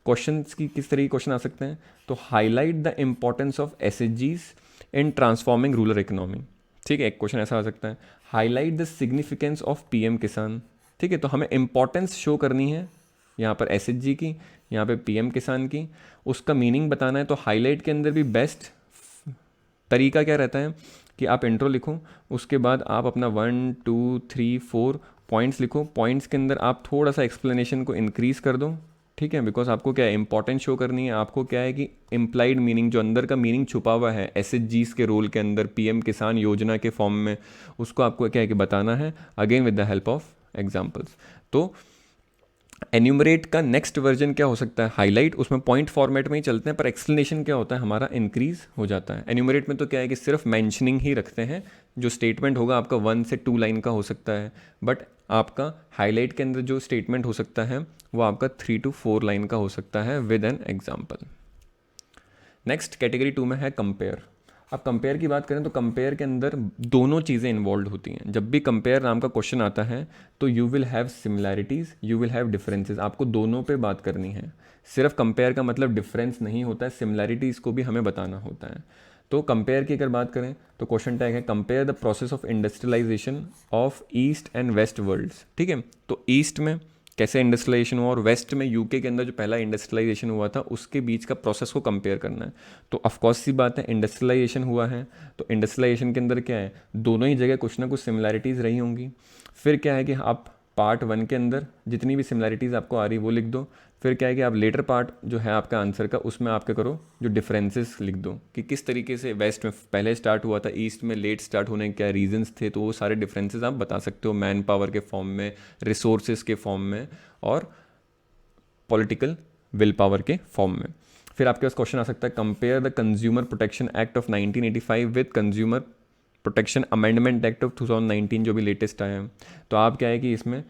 क्वेश्चंस की, किस तरह के क्वेश्चन आ सकते हैं, तो हाईलाइट द इंपॉर्टेंस ऑफ एसएचजीज इन ट्रांसफॉर्मिंग रूरल इकोनॉमी, ठीक है। एक क्वेश्चन ऐसा आ सकता है, highlight the significance of PM Kisan, ठीक है। तो हमें इंपॉर्टेंस शो करनी है यहाँ पर एसएचजी की, यहाँ पे पीएम किसान की, उसका मीनिंग बताना है। तो हाईलाइट के अंदर भी बेस्ट तरीका क्या रहता है कि आप इंट्रो लिखो, उसके बाद आप अपना 1 2 3 4 पॉइंट्स लिखो, पॉइंट्स के अंदर आप थोड़ा सा एक्सप्लेनेशन को इंक्रीज़ कर दो, ठीक है, बिकॉज आपको क्या है इंपॉर्टेंट शो करनी है, आपको क्या है कि इम्प्लाइड मीनिंग जो अंदर का मीनिंग छुपा हुआ है एसएचजीस के रोल के अंदर पीएम किसान योजना के फॉर्म में, उसको आपको क्या है कि बताना है again with the help of examples. तो एन्यूमरेट का नेक्स्ट वर्जन क्या हो सकता है, हाईलाइट, उसमें पॉइंट फॉर्मेट में ही चलते हैं, पर एक्सप्लेनेशन क्या होता है हमारा इंक्रीज हो जाता है। एन्यूमरेट में तो क्या है कि सिर्फ मेंशनिंग ही रखते हैं, जो स्टेटमेंट होगा आपका 1 से 2 लाइन का हो सकता है, बट आपका हाईलाइट के अंदर जो स्टेटमेंट हो सकता है वो आपका 3 to 4 लाइन का हो सकता है with an example. Next category 2 में है कंपेयर। अब कंपेयर की बात करें तो कंपेयर के अंदर दोनों चीज़ें इन्वॉल्व होती हैं। जब भी कंपेयर नाम का क्वेश्चन आता है तो you will have similarities, you will have differences, आपको दोनों पे बात करनी है। सिर्फ कंपेयर का मतलब डिफरेंस नहीं होता है, सिमिलैरिटीज़ को भी हमें बताना होता है। तो कंपेयर की अगर बात करें तो क्वेश्चन टैग है compare the process of industrialization of east and west worlds. ठीक है, तो ईस्ट में कैसे इंडस्ट्रियलाइजेशन हुआ और वेस्ट में यूके के अंदर जो पहला इंडस्ट्रियलाइजेशन हुआ था उसके बीच का प्रोसेस को कंपेयर करना है। तो ऑफकोर्स सी बात है इंडस्ट्रियलाइजेशन हुआ है, तो इंडस्ट्रियलाइजेशन के अंदर क्या है दोनों ही जगह कुछ ना कुछ सिमिलैरिटीज़ रही होंगी। फिर क्या है कि आप पार्ट 1 के अंदर जितनी भी सिमिलैरिटीज़ आपको आ रही वो लिख दो। फिर क्या है कि आप लेटर पार्ट जो है आपका आंसर का उसमें आप क्या करो जो डिफरेंसेस लिख दो कि किस तरीके से वेस्ट में पहले स्टार्ट हुआ था, ईस्ट में लेट स्टार्ट होने के क्या रीजंस थे, तो वो सारे डिफरेंसेस आप बता सकते हो मैन पावर के फॉर्म में, रिसोर्सेज के फॉर्म में और पॉलिटिकल विल पावर के फॉर्म में। फिर आपके पास क्वेश्चन आ सकता है compare the consumer protection act of 1985 with consumer protection amendment act of 2019 जो भी लेटेस्ट आया है। तो आप क्या है कि इसमें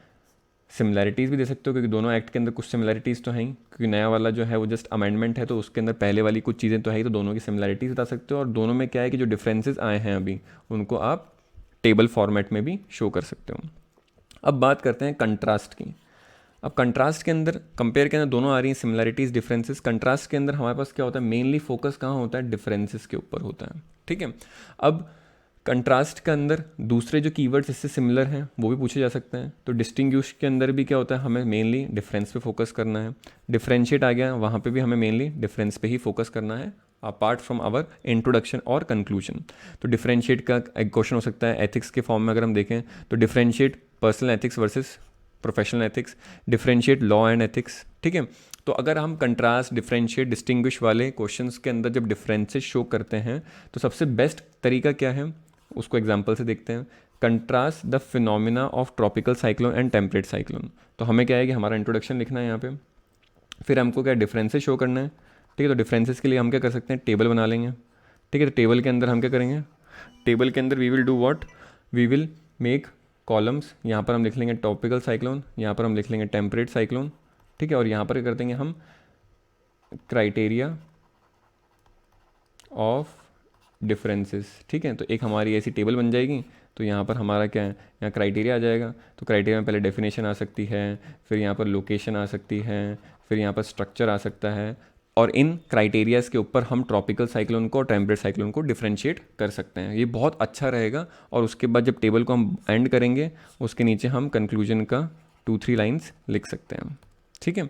सिमिलैरिटीज़ भी दे सकते हो क्योंकि दोनों एक्ट के अंदर कुछ सिमिलैरिटीज़ तो हैं, क्योंकि नया वाला जो है वो जस्ट अमेंडमेंट है तो उसके अंदर पहले वाली कुछ चीज़ें तो है ही, तो दोनों की सिमिलैरिटीज़ बता सकते हो। और दोनों में क्या है कि जो डिफरेंसेस आए हैं अभी उनको आप टेबल फॉर्मेट में भी शो कर सकते हो। अब बात करते हैं कंट्रास्ट की। अब कंट्रास्ट के अंदर कंपेयर के अंदर दोनों आ रही हैं सिमिलैरिटीज़ डिफरेंसेस, कंट्रास्ट के अंदर हमारे पास क्या होता है मेनली फोकस कहाँ होता है डिफरेंसेस के ऊपर होता है। ठीक है, अब कंट्रास्ट के अंदर दूसरे जो कीवर्ड्स इससे सिमिलर हैं वो भी पूछे जा सकते हैं। तो डिस्टिंग्विश के अंदर भी क्या होता है हमें मेनली डिफरेंस पे फोकस करना है। डिफरेंशिएट आ गया वहाँ पे भी हमें मेनली डिफरेंस पे ही फोकस करना है अपार्ट फ्रॉम आवर इंट्रोडक्शन और कंक्लूजन। तो डिफरेंशिएट का एक क्वेश्चन हो सकता है एथिक्स के फॉर्म में अगर हम देखें तो differentiate personal ethics versus professional ethics, differentiate law and ethics. ठीक है, तो अगर हम कंट्रास्ट डिफरेंशिएट डिस्टिंग्विश वाले क्वेश्चंस के अंदर जब डिफरेंसेस शो करते हैं तो सबसे बेस्ट तरीका क्या है उसको एग्जाम्पल से देखते हैं। Contrast the phenomena of tropical cyclone and temperate cyclone. तो हमें क्या है कि हमारा इंट्रोडक्शन लिखना है यहाँ पे, फिर हमको क्या डिफरेंसेस शो करना है। ठीक है, तो डिफरेंसेस के लिए हम क्या कर सकते हैं टेबल बना लेंगे। ठीक है, तो टेबल के अंदर हम क्या करेंगे, टेबल के अंदर we will do what, we will make columns. यहाँ पर हम लिख लेंगे ट्रॉपिकल साइक्लोन, यहाँ पर हम लिख लेंगे टेम्परेट साइक्लोन। ठीक है, और यहाँ पर क्या कर देंगे हम क्राइटेरिया ऑफ डिफरेंसेस। ठीक है, तो एक हमारी ऐसी टेबल बन जाएगी। तो यहाँ पर हमारा क्या है यहाँ क्राइटेरिया आ जाएगा। तो क्राइटेरिया में पहले डेफिनेशन आ सकती है, फिर यहाँ पर लोकेशन आ सकती है, फिर यहाँ पर स्ट्रक्चर आ सकता है, और इन क्राइटेरियाज़ के ऊपर हम ट्रॉपिकल साइक्लोन को और टेम्परेट साइक्लोन को डिफरेंशिएट कर सकते हैं। ये बहुत अच्छा रहेगा। और उसके बाद जब टेबल को हम एंड करेंगे उसके नीचे हम कंक्लूजन का 2-3 लाइन्स लिख सकते हैं। ठीक है,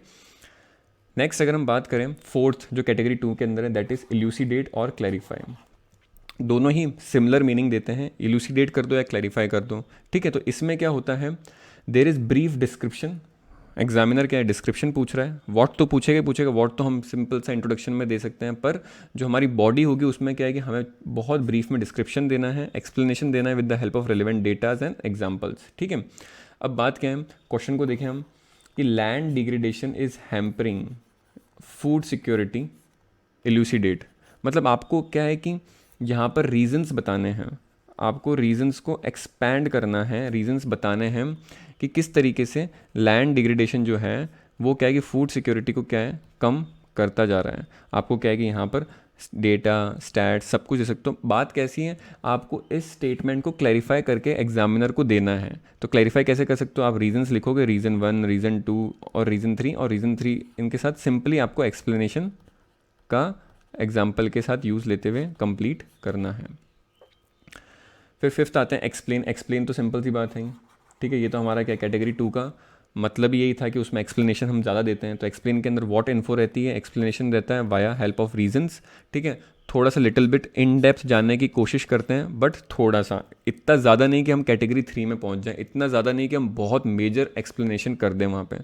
नेक्स्ट अगर हम बात करें फोर्थ जो कैटेगरी 2 के अंदर है दैट इज़ इल्यूसिडेट और क्लैरिफाई। दोनों ही सिमिलर मीनिंग देते हैं, इल्यूसिडेट कर दो या क्लैरिफाई कर दो। ठीक है, तो इसमें क्या होता है there is brief description. Examiner क्या है डिस्क्रिप्शन पूछ रहा है, व्हाट तो पूछेगा व्हाट तो हम सिंपल सा इंट्रोडक्शन में दे सकते हैं, पर जो हमारी बॉडी होगी उसमें क्या है कि हमें बहुत ब्रीफ में डिस्क्रिप्शन देना है, एक्सप्लेनेशन देना है with the help of relevant datas and examples. ठीक है, अब बात क्या है क्वेश्चन को देखें हम कि land degradation is hampering food security, इल्यूसिडेट। मतलब आपको क्या है कि यहाँ पर रीजंस बताने हैं, आपको रीजंस को एक्सपैंड करना है, रीजंस बताने हैं कि किस तरीके से लैंड डिग्रेडेशन जो है वो क्या है कि फूड सिक्योरिटी को क्या है कम करता जा रहा है। आपको क्या है कि यहाँ पर डेटा स्टैट सब कुछ दे सकते हो। बात कैसी है आपको इस स्टेटमेंट को क्लैरिफाई करके एग्जामिनर को देना है। तो क्लैरिफाई कैसे कर सकते हो आप रीजंस लिखोगे, रीज़न 1, रीज़न 2 और रीज़न 3, और रीज़न 3 इनके साथ सिंपली आपको एक्सप्लेनेशन का एग्जाम्पल के साथ यूज़ लेते हुए कंप्लीट करना है। फिर फिफ्थ आते हैं एक्सप्लेन। एक्सप्लेन तो सिंपल सी बात है। ठीक है, ये तो हमारा क्या कैटेगरी 2 का मतलब यही था कि उसमें एक्सप्लेनेशन हम ज़्यादा देते हैं। तो एक्सप्लेन के अंदर व्हाट इन्फो रहती है, एक्सप्लेनेशन रहता है वाया हेल्प ऑफ रीजंस। ठीक है, थोड़ा सा लिटिल बिट इन डेप्थ जानने की कोशिश करते हैं, बट थोड़ा सा, इतना ज़्यादा नहीं कि हम कैटेगरी 3 में पहुंच जाएं, इतना ज़्यादा नहीं कि हम बहुत मेजर एक्सप्लेनेशन कर दें वहाँ पे।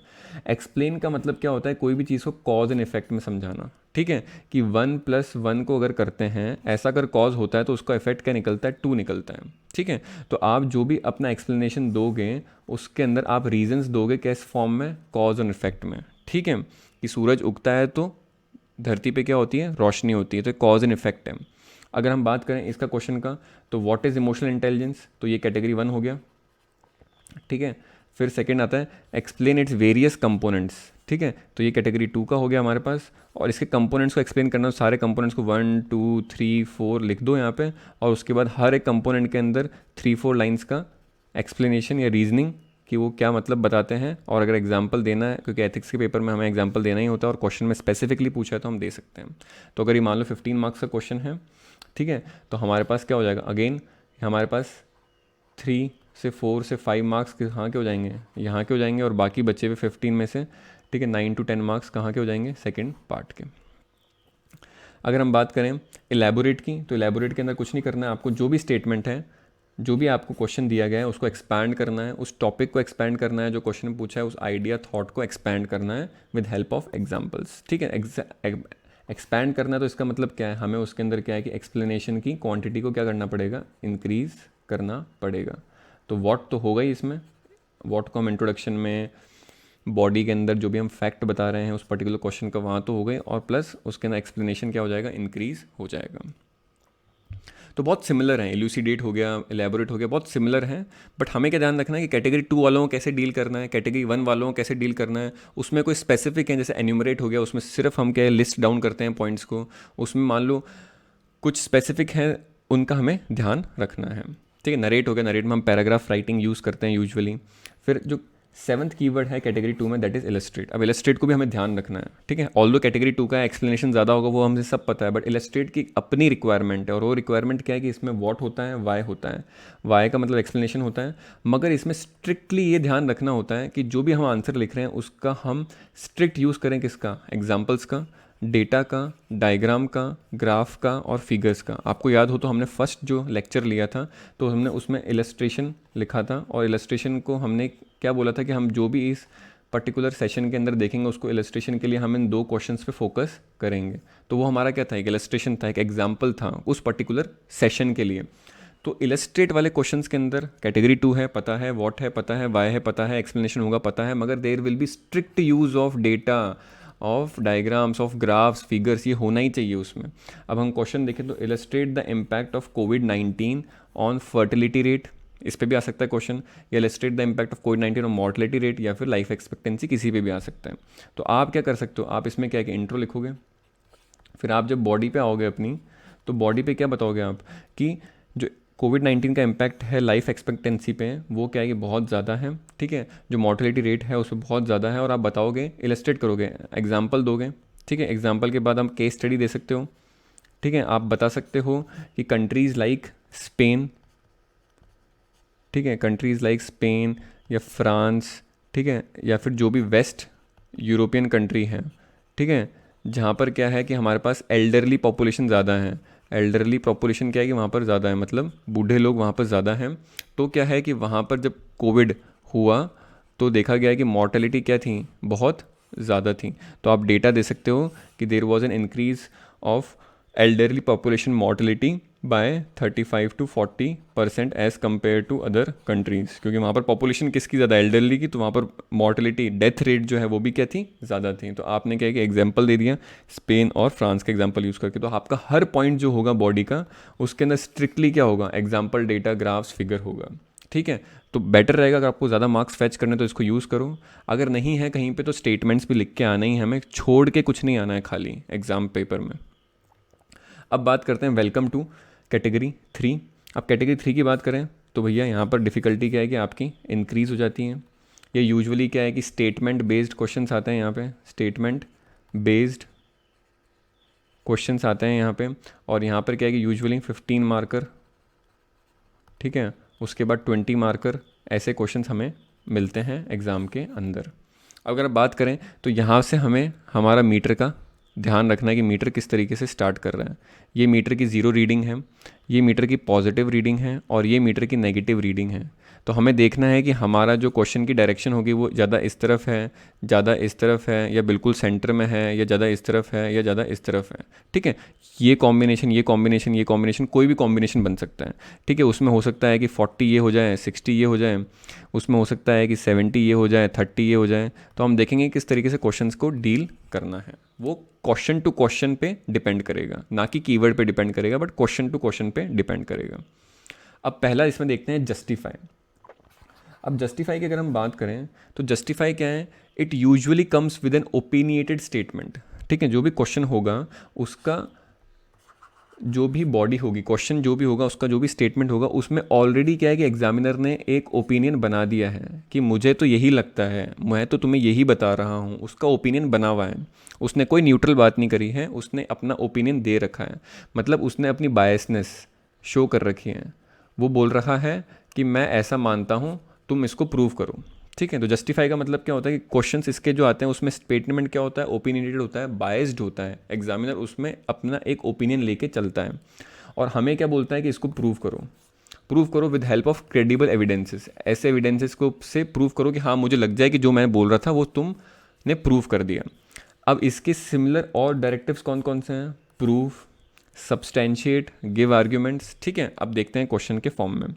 एक्सप्लेन का मतलब क्या होता है, कोई भी चीज़ को कॉज एंड इफेक्ट में समझाना, ठीक है, कि 1+1 को अगर करते हैं, ऐसा अगर कॉज होता है तो उसका इफेक्ट क्या निकलता है, 2 निकलता है, ठीक है। तो आप जो भी अपना एक्सप्लेनेशन दोगे उसके अंदर आप रीजंस दोगे किस फॉर्म में, कॉज एंड इफेक्ट में, ठीक है। कि सूरज उगता है तो धरती पे क्या होती है, रोशनी होती है, तो कॉज एंड इफेक्ट है। अगर हम बात करें इसका क्वेश्चन का, तो व्हाट इज़ इमोशनल इंटेलिजेंस, तो ये कैटेगरी 1 हो गया, ठीक है। फिर सेकंड आता है एक्सप्लेन इट्स वेरियस कंपोनेंट्स, ठीक है, तो ये कैटेगरी 2 का हो गया हमारे पास। और इसके कंपोनेंट्स को एक्सप्लेन करना, सारे कंपोनेंट्स को 1 2 3 4 लिख दो यहाँ पे, और उसके बाद हर एक कंपोनेंट के अंदर 3-4 लाइन्स का एक्सप्लेनेशन या रीजनिंग कि वो क्या मतलब बताते हैं। और अगर एग्जाम्पल देना है, क्योंकि एथिक्स के पेपर में हमें एग्जाम्पल देना ही होता है और क्वेश्चन में स्पेसिफिकली पूछा है तो हम दे सकते हैं। तो अगर ये मान लो 15 मार्क्स का क्वेश्चन है, ठीक है, तो हमारे पास क्या हो जाएगा, अगेन हमारे पास 3 से 4 से 5 मार्क्स कहाँ के हो जाएंगे, यहाँ के हो जाएंगे, और बाकी बचे हुए 15 में से, ठीक है, 9 to 10 मार्क्स कहाँ के हो जाएंगे, सेकेंड पार्ट के। अगर हम बात करें इलेबोरेट की, तो इलेबोरेट के अंदर कुछ नहीं करना है आपको, जो भी स्टेटमेंट है, जो भी आपको क्वेश्चन दिया गया है उसको एक्सपैंड करना है, उस टॉपिक को एक्सपैंड करना है जो क्वेश्चन में पूछा है, उस आइडिया थॉट को एक्सपैंड करना है विद हेल्प ऑफ एग्जांपल्स, ठीक है। एक्सपैंड करना है तो इसका मतलब क्या है, हमें उसके अंदर क्या है कि एक्सप्लेनेशन की क्वांटिटी को क्या करना पड़ेगा, इंक्रीज करना पड़ेगा। तो व्हाट तो होगा ही इसमें, व्हाट को हम इंट्रोडक्शन में बॉडी के अंदर जो भी हम फैक्ट बता रहे हैं उस पर्टिकुलर क्वेश्चन का वहाँ तो हो गए, और प्लस उसके अंदर एक्सप्लेनेशन क्या हो जाएगा, इंक्रीज हो जाएगा। तो बहुत सिमिलर हैं, एल्यूसीडेट हो गया, एलेबोरेट हो गया, बहुत सिमिलर हैं। बट हमें क्या ध्यान रखना है कि कैटेगरी 2 वालों को कैसे डील करना है, कैटेगरी 1 वालों को कैसे डील करना है, उसमें कोई स्पेसिफिक है, जैसे एन्यूमरेट हो गया, उसमें सिर्फ हम क्या है लिस्ट डाउन करते हैं पॉइंट्स को, उसमें मान लो कुछ स्पेसिफिक है, उनका हमें ध्यान रखना है, ठीक है। नरेट हो गया, नरेट में हम पैराग्राफ राइटिंग यूज़ करते हैं यूजुअली। फिर जो 7th कीवर्ड है कैटेगरी 2 में, दैट इज इलस्ट्रेट। अब इलस्ट्रेट को भी हमें ध्यान रखना है, ठीक है। ऑल्दो कैटेगरी 2 का एक्सप्लेनेशन ज़्यादा होगा, वो हमसे सब पता है, बट इलस्ट्रेट की अपनी रिक्वायरमेंट है, और वो रिक्वायरमेंट क्या है कि इसमें वॉट होता है, वाई होता है, वाई का मतलब एक्सप्लेनेशन होता है, मगर इसमें स्ट्रिक्टली ये ध्यान रखना होता है कि जो भी हम आंसर लिख रहे हैं उसका हम स्ट्रिक्ट यूज़ करें, किसका, एग्जाम्पल्स का, डेटा का, डायग्राम का, ग्राफ का और फिगर्स का। आपको याद हो तो हमने फर्स्ट जो लेक्चर लिया था तो हमने उसमें इलस्ट्रेशन लिखा था, और इलस्ट्रेशन को हमने क्या बोला था कि हम जो भी इस पर्टिकुलर सेशन के अंदर देखेंगे उसको इलस्ट्रेशन के लिए हम इन 2 क्वेश्चंस पे फोकस करेंगे। तो वो हमारा क्या था, एक इलस्ट्रेशन था, एक एग्जाम्पल था उस पर्टिकुलर सेशन के लिए। तो इलस्ट्रेट वाले क्वेश्चंस के अंदर कैटेगरी 2 है, पता है, व्हाट है पता है, वाई है पता है, एक्सप्लेनेशन होगा पता है, मगर there will be strict use of data, of diagrams, of graphs, figures, ये होना ही चाहिए उसमें। अब हम क्वेश्चन देखें तो illustrate the impact of covid on fertility rate, इस पे भी आ सकता है क्वेश्चन, या illustrate the impact of covid on mortality rate, या फिर लाइफ एक्सपेक्टेंसी, किसी पे भी आ सकता है। तो आप क्या कर सकते हो, आप इसमें क्या है कि इंट्रो लिखोगे, फिर आप जब बॉडी पे आओगे अपनी, तो बॉडी पे क्या बताओगे आप कि जो कोविड-19 का इम्पैक्ट है लाइफ एक्सपेक्टेंसी पे, वो क्या है कि बहुत ज़्यादा है, ठीक है, जो मॉर्टलिटी रेट है उस पर बहुत ज़्यादा है, और आप बताओगे, इलस्ट्रेट करोगे, एग्जाम्पल दोगे, ठीक है। एग्जाम्पल के बाद हम केस स्टडी दे सकते हो, ठीक है। आप बता सकते हो कि कंट्रीज़ लाइक स्पेन, ठीक है, कंट्रीज़ लाइक स्पेन या फ्रांस, ठीक है, या फिर जो भी वेस्ट यूरोपियन कंट्री है, ठीक है, जहाँ पर क्या है कि हमारे पास एल्डरली पॉपुलेशन ज़्यादा है। एल्डरली पॉपुलेशन क्या है कि वहाँ पर ज़्यादा है, मतलब बूढ़े लोग वहाँ पर ज़्यादा हैं। तो क्या है कि वहाँ पर जब कोविड हुआ तो देखा गया कि मॉर्टेलिटी क्या थी, बहुत ज़्यादा थी। तो आप डेटा दे सकते हो कि there was an increase of elderly population mortality by 35 to 40% as compare to other countries, क्योंकि वहाँ पर पॉपुलेशन किसकी ज़्यादा, एल्डरली की, तो वहाँ पर मॉर्टेलिटी, डेथ रेट जो है वो भी क्या थी, ज़्यादा थी। तो आपने क्या कि एग्जांपल दे दिया स्पेन और फ्रांस का एग्जांपल यूज़ करके। तो आपका हर पॉइंट जो होगा बॉडी का उसके अंदर स्ट्रिक्टली क्या होगा, एग्जाम्पल, डेटा, ग्राफ्स, फिगर होगा, ठीक है। तो बेटर रहेगा, अगर आपको ज़्यादा मार्क्स फैच करने तो इसको यूज़ करो, अगर नहीं है कहीं पे तो स्टेटमेंट्स भी लिख के आना ही है, हमें छोड़ के कुछ नहीं आना है खाली एग्ज़ाम पेपर में। अब बात करते हैं वेलकम टू कैटेगरी 3। अब कैटेगरी 3 की बात करें तो भैया यहाँ पर डिफ़िकल्टी क्या है कि आपकी इंक्रीज़ हो जाती है। ये यूजुअली क्या है कि स्टेटमेंट बेस्ड क्वेश्चंस आते हैं यहाँ पे, स्टेटमेंट बेस्ड क्वेश्चंस आते हैं यहाँ पे, और यहाँ पर क्या है कि यूजुअली 15 मार्कर, ठीक है, उसके बाद 20 मार्कर, ऐसे क्वेश्चंस हमें मिलते हैं एग्ज़ाम के अंदर। अगर बात करें तो यहाँ से हमें हमारा मीटर का ध्यान रखना है कि मीटर किस तरीके से स्टार्ट कर रहा है। ये मीटर की ज़ीरो रीडिंग है, ये मीटर की पॉजिटिव रीडिंग है और ये मीटर की नेगेटिव रीडिंग है। तो हमें देखना है कि हमारा जो क्वेश्चन की डायरेक्शन होगी वो ज़्यादा इस तरफ है, ज़्यादा इस तरफ है, या बिल्कुल सेंटर में है, या ज़्यादा इस तरफ है, या ज़्यादा इस तरफ है। ठीक है, ये कॉम्बिनेशन, ये कॉम्बिनेशन, ये कॉम्बिनेशन, कोई भी कॉम्बिनेशन बन सकता है। ठीक है, उसमें हो सकता है कि 40 ये हो जाए, 60 ये हो जाए, उसमें हो सकता है कि 70 ये हो जाए, 30 ये हो जाए। तो हम देखेंगे किस तरीके से क्वेश्चंस को डील करना है। वो क्वेश्चन टू क्वेश्चन पे डिपेंड करेगा, ना कि कीवर्ड पे डिपेंड करेगा, बट क्वेश्चन टू क्वेश्चन पे डिपेंड करेगा। अब पहला इसमें देखते हैं जस्टिफाई। अब जस्टिफाई की अगर हम बात करें तो जस्टिफाई क्या है? It usually comes with an opinionated statement. ठीक है, जो भी क्वेश्चन होगा उसका जो भी बॉडी होगी, क्वेश्चन जो भी होगा, उसका जो भी स्टेटमेंट होगा, उसमें ऑलरेडी क्या है कि एग्जामिनर ने एक ओपिनियन बना दिया है कि मुझे तो यही लगता है, मैं तो तुम्हें यही बता रहा हूँ। उसका ओपिनियन बना हुआ है, उसने कोई न्यूट्रल बात नहीं करी है, उसने अपना ओपिनियन दे रखा है। मतलब उसने अपनी बायसनेस शो कर रखी है। वो बोल रहा है कि मैं ऐसा मानता हूँ, तुम इसको प्रूव करो। ठीक है, तो जस्टिफाई का मतलब क्या होता है कि क्वेश्चंस इसके जो आते हैं उसमें स्टेटमेंट क्या होता है? ओपिनियनेटेड होता है, बायस्ड होता है। एग्जामिनर उसमें अपना एक ओपिनियन लेके चलता है और हमें क्या बोलता है कि इसको प्रूव करो। प्रूव करो with help of credible evidences. ऐसे एविडेंसेस को से प्रूव करो कि हाँ, मुझे लग जाए कि जो मैं बोल रहा था वो तुमने प्रूव कर दिया। अब इसके सिमिलर और डायरेक्टिव्स कौन कौन से हैं? Proof, substantiate, give arguments. ठीक है, अब देखते हैं क्वेश्चन के फॉर्म में।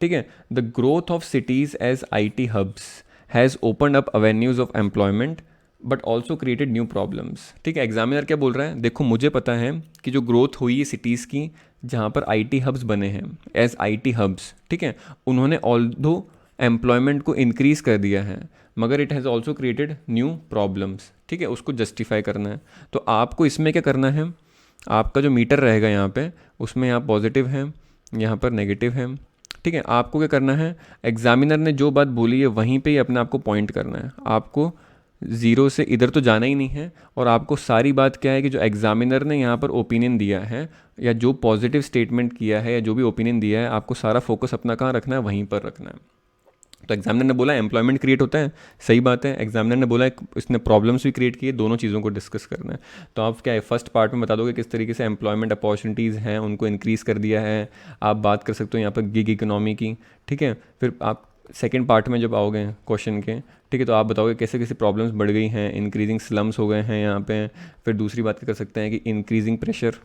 ठीक है, the growth of cities as IT hubs has open up avenues of employment but also created new problems. ठीक है, एग्जामिनर क्या बोल रहा है? देखो, मुझे पता है कि जो ग्रोथ हुई है सिटीज़ की जहाँ पर IT हब्स बने हैं एज IT हब्स, ठीक है, उन्होंने ऑल्दो एम्प्लॉयमेंट को इंक्रीज़ कर दिया है, मगर it has also created new problems. ठीक है, उसको जस्टिफाई करना है। तो आपको इसमें क्या करना है? आपका जो मीटर रहेगा यहाँ पे, उसमें यहाँ पॉजिटिव है, यहाँ पर नेगेटिव है। ठीक है, आपको क्या करना है? एग्जामिनर ने जो बात बोली है वहीं पे ही अपने आप को पॉइंट करना है। आपको ज़ीरो से इधर तो जाना ही नहीं है, और आपको सारी बात क्या है कि जो एग्जामिनर ने यहाँ पर ओपिनियन दिया है या जो पॉजिटिव स्टेटमेंट किया है या जो भी ओपिनियन दिया है, आपको सारा फोकस अपना कहाँ रखना है? वहीं पर रखना है। तो एग्जामिनर ने बोला एम्प्लॉयमेंट क्रिएट होता है, सही बात है। एग्जामिनर ने बोला इसने प्रॉब्लम्स भी क्रिएट किए, दोनों चीज़ों को डिस्कस करना है। तो आप क्या है, फर्स्ट पार्ट में बता दोगे किस तरीके से एम्प्लॉयमेंट अपॉर्चुनिटीज़ हैं उनको इंक्रीज़ कर दिया है। आप बात कर सकते हो यहाँ पर गिग इकोनॉमी की। ठीक है, फिर आप सेकेंड पार्ट में जब आओगे क्वेश्चन के, ठीक है, तो आप बताओगे कैसे कैसे प्रॉब्लम्स बढ़ गई हैं, इंक्रीजिंग स्लम्स हो गए हैं यहाँ पे। फिर दूसरी बात कर सकते हैं कि इंक्रीजिंग प्रेशर,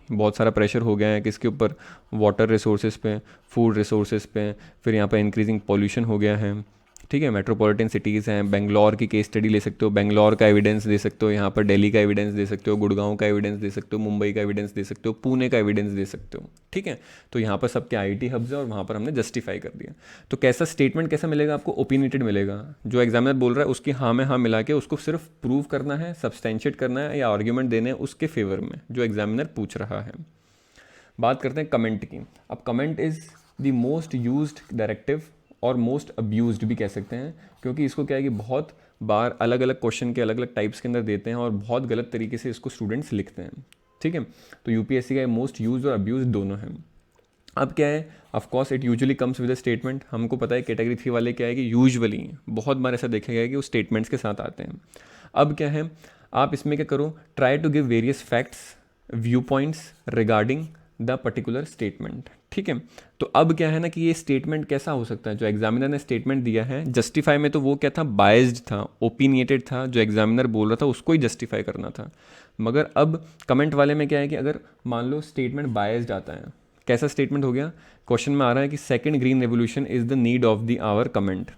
बहुत सारा प्रेशर हो गया है किसके ऊपर? वाटर रिसोर्सेज पे, फूड रिसोर्सेज पे। फिर यहाँ पर इंक्रीजिंग पॉल्यूशन हो गया है। ठीक है, मेट्रोपॉलिटन सिटीज़ हैं, बेंगलोर की केस स्टडी ले सकते हो, बेंगलोर का एविडेंस दे सकते हो, यहाँ पर दिल्ली का एविडेंस दे सकते हो, गुड़गांव का एविडेंस दे सकते हो, मुंबई का एविडेंस दे सकते हो, पुणे का एविडेंस दे सकते हो। ठीक है, तो यहाँ पर सबके IT हब्स है और वहाँ पर हमने जस्टिफाई कर दिया। तो कैसा स्टेटमेंट कैसा मिलेगा आपको? ओपिनियटेड मिलेगा। जो एग्जामिनर बोल रहा है उसकी हाँ में हाँ मिला के उसको सिर्फ प्रूव करना है, सब्सटेंशिएट करना है या आर्ग्यूमेंट देने हैं उसके फेवर में जो एग्जामिनर पूछ रहा है। बात करते हैं कमेंट की। अब comment is the most used directive और मोस्ट अब्यूज्ड भी कह सकते हैं, क्योंकि इसको क्या है कि बहुत बार अलग अलग क्वेश्चन के अलग अलग टाइप्स के अंदर देते हैं और बहुत गलत तरीके से इसको स्टूडेंट्स लिखते हैं। ठीक है, तो UPSC का मोस्ट यूज और अब्यूज दोनों हैं। अब क्या है, of course it usually comes with a statement. हमको पता है कैटेगरी 3 वाले क्या है कि यूजुअली बहुत बार ऐसा देखा गया है कि वो स्टेटमेंट्स के साथ आते हैं। अब क्या है, आप इसमें क्या करो? Try to give various facts, view points regarding the particular statement. ठीक है, तो अब क्या है ना कि ये स्टेटमेंट कैसा हो सकता है? जो एग्जामिनर ने स्टेटमेंट दिया है, जस्टिफाई में तो वो क्या था? बायस्ड था, ओपिनिएटेड था। जो एग्जामिनर बोल रहा था उसको ही जस्टिफाई करना था। मगर अब कमेंट वाले में क्या है कि अगर मान लो स्टेटमेंट बायस्ड आता है, कैसा स्टेटमेंट हो गया? क्वेश्चन में आ रहा है कि second green revolution is the need of the hour comment.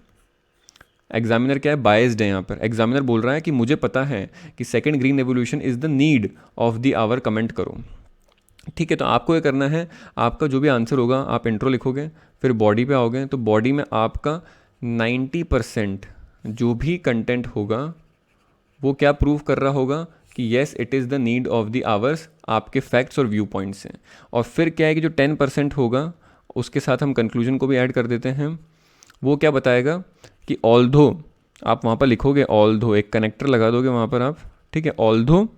Examiner क्या है? बायस्ड है। यहाँ पर एग्जामिनर बोल रहा है कि मुझे पता है कि second green revolution is the need of the hour comment करो। ठीक है, तो आपको ये करना है, आपका जो भी आंसर होगा आप इंट्रो लिखोगे, फिर बॉडी पे आओगे, तो बॉडी में आपका 90% जो भी कंटेंट होगा वो क्या प्रूव कर रहा होगा कि yes it is the need of the hours, आपके फैक्ट्स और व्यू पॉइंट्स हैं। और फिर क्या है कि जो 10% होगा उसके साथ हम कंक्लूजन को भी ऐड कर देते हैं। वो क्या बताएगा कि ऑल्दो, आप वहाँ पर लिखोगे ऑल्दो, एक कनेक्टर लगा दोगे वहाँ पर आप। ठीक है, ऑल्दो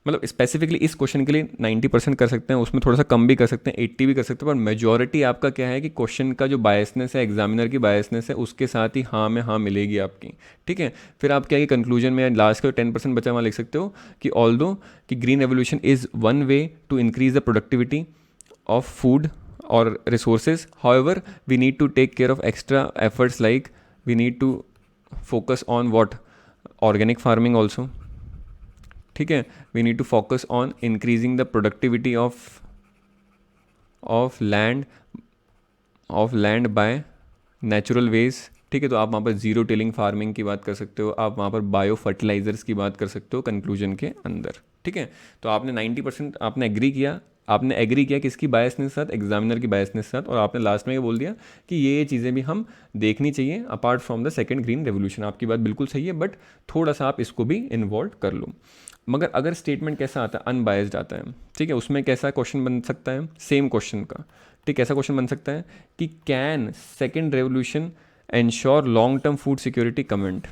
मतलब स्पेसिफिकली इस क्वेश्चन के लिए 90% कर सकते हैं, उसमें थोड़ा सा कम भी कर सकते हैं, 80 भी कर सकते हैं, पर मेजॉरिटी आपका क्या है कि क्वेश्चन का जो बायसनेस है, एग्जामिनर की बायसनेस है, उसके साथ ही हाँ में हाँ मिलेगी आपकी, ठीक है। फिर आप क्या है कि कंक्लूजन में लास्ट का 10% बचा वहाँ लिख सकते हो कि ऑल्दो कि green revolution is one way to increase the productivity of food or resources. However, we need to take care of extra efforts, like we need to focus on what organic farming also, ठीक है। we need to focus on increasing the productivity of land by natural ways, ठीक है। तो आप वहाँ पर जीरो टिलिंग फार्मिंग की बात कर सकते हो, आप वहाँ पर बायो फर्टिलाइजर्स की बात कर सकते हो कंक्लूजन के अंदर, ठीक है। तो आपने 90% आपने एग्री किया, आपने एग्री किया किसकी बायसनेस के साथ, एग्जामिनर की बायसनेस के साथ, और आपने लास्ट में ये बोल दिया कि ये चीज़ें भी हम देखनी चाहिए apart from the second green revolution. आपकी बात बिल्कुल सही है, बट थोड़ा सा आप इसको भी इन्वॉल्व कर लो। मगर अगर स्टेटमेंट कैसा आता है, अनबायस्ड आता है, ठीक है, उसमें कैसा क्वेश्चन बन सकता है, सेम क्वेश्चन का, ठीक, ऐसा क्वेश्चन बन सकता है कि can second revolution ensure long term food security comment,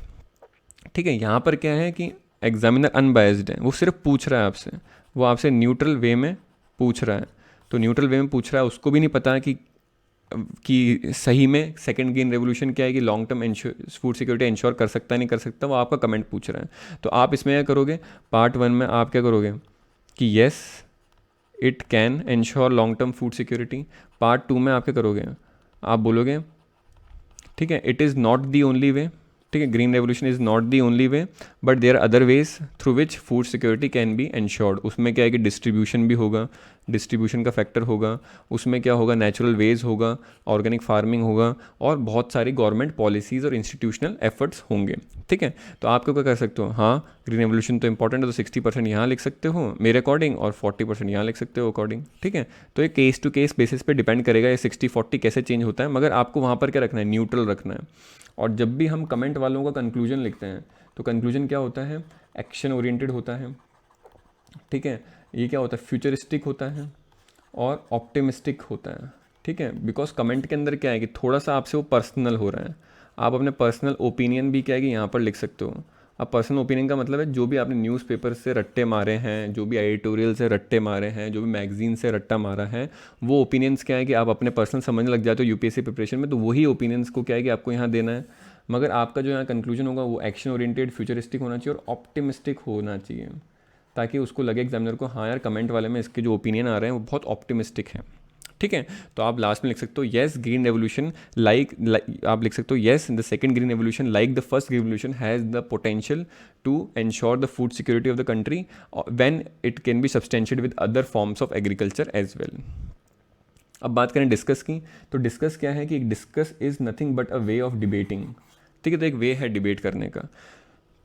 ठीक है। यहाँ पर क्या है कि एग्जामिनर अनबायस्ड है, वो सिर्फ पूछ रहा है आपसे, वो आपसे न्यूट्रल वे में पूछ रहा है। तो न्यूट्रल वे में पूछ रहा है, उसको भी नहीं पता कि सही में सेकेंड ग्रीन रेवोल्यूशन क्या है, कि long term food security ensure कर सकता है नहीं कर सकता, वो आपका कमेंट पूछ रहा है। तो आप इसमें क्या करोगे, पार्ट 1 में आप क्या करोगे कि yes it can ensure long term food security. Part 2 में आप क्या करोगे, आप बोलोगे, ठीक है, it is not the only way, ठीक है, green revolution is not the only way but there other ways through which food security can be ensured. उसमें क्या है कि डिस्ट्रीब्यूशन भी होगा, डिस्ट्रीब्यूशन का फैक्टर होगा, उसमें क्या होगा, नेचुरल वेज होगा, ऑर्गेनिक फार्मिंग होगा, और बहुत सारी गवर्नमेंट पॉलिसीज़ और इंस्टीट्यूशनल एफर्ट्स होंगे, ठीक है। तो आप क्या कर सकते हो, हाँ ग्रीन रेवोल्यूशन तो इंपॉर्टेंट है, तो 60% यहाँ लिख सकते हो मेरे अकॉर्डिंग, और 40% यहाँ लिख सकते हो अकॉर्डिंग, ठीक है। तो ये केस टू केस बेसिस पे डिपेंड करेगा ये 60-40 कैसे चेंज होता है, मगर आपको वहाँ पर क्या रखना है, न्यूट्रल रखना है। और जब भी हम कमेंट वालों का कंक्लूजन लिखते हैं, तो कंक्लूजन क्या होता है, एक्शन ओरिएंटेड होता है, ठीक है। ये क्या होता है, फ्यूचरिस्टिक होता है और ऑप्टिमिस्टिक होता है, ठीक है। बिकॉज कमेंट के अंदर क्या है कि थोड़ा सा आपसे वो पर्सनल हो रहा है, आप अपने पर्सनल ओपिनियन भी क्या है कि यहाँ पर लिख सकते हो। अब पर्सनल ओपिनियन का मतलब है जो भी आपने न्यूज़पेपर से रट्टे मारे हैं, जो भी एडिटोरियल से रट्टे मारे हैं, जो भी मैगजीन से रट्टा मारा है, वो ओपिनियंस क्या है कि आप अपने पर्सनल समझने लग जाते हो यूपीएससी प्रिपरेशन में, तो वही ओपिनियंस को क्या है कि आपको यहाँ देना है। मगर आपका जो यहाँ कंक्लूजन होगा वो एक्शन ओरिएंटेड, फ्यूचरिस्टिक होना चाहिए और ऑप्टिमिस्टिक होना चाहिए, ताकि उसको लगे एग्जामिनर को, हाँ यार कमेंट वाले में इसके जो ओपिनियन आ रहे हैं वो बहुत ऑप्टिमिस्टिक हैं, ठीक है। तो आप लास्ट में लिख सकते हो येस ग्रीन रेवोल्यूशन आप लिख सकते हो yes the second green revolution like the first green revolution has the potential to ensure the food security of the country when it can be substantiated with other forms of agriculture as well. अब बात करें डिस्कस की, तो डिस्कस क्या है कि discuss is nothing but a way of debating, ठीक है। तो एक वे है डिबेट करने का।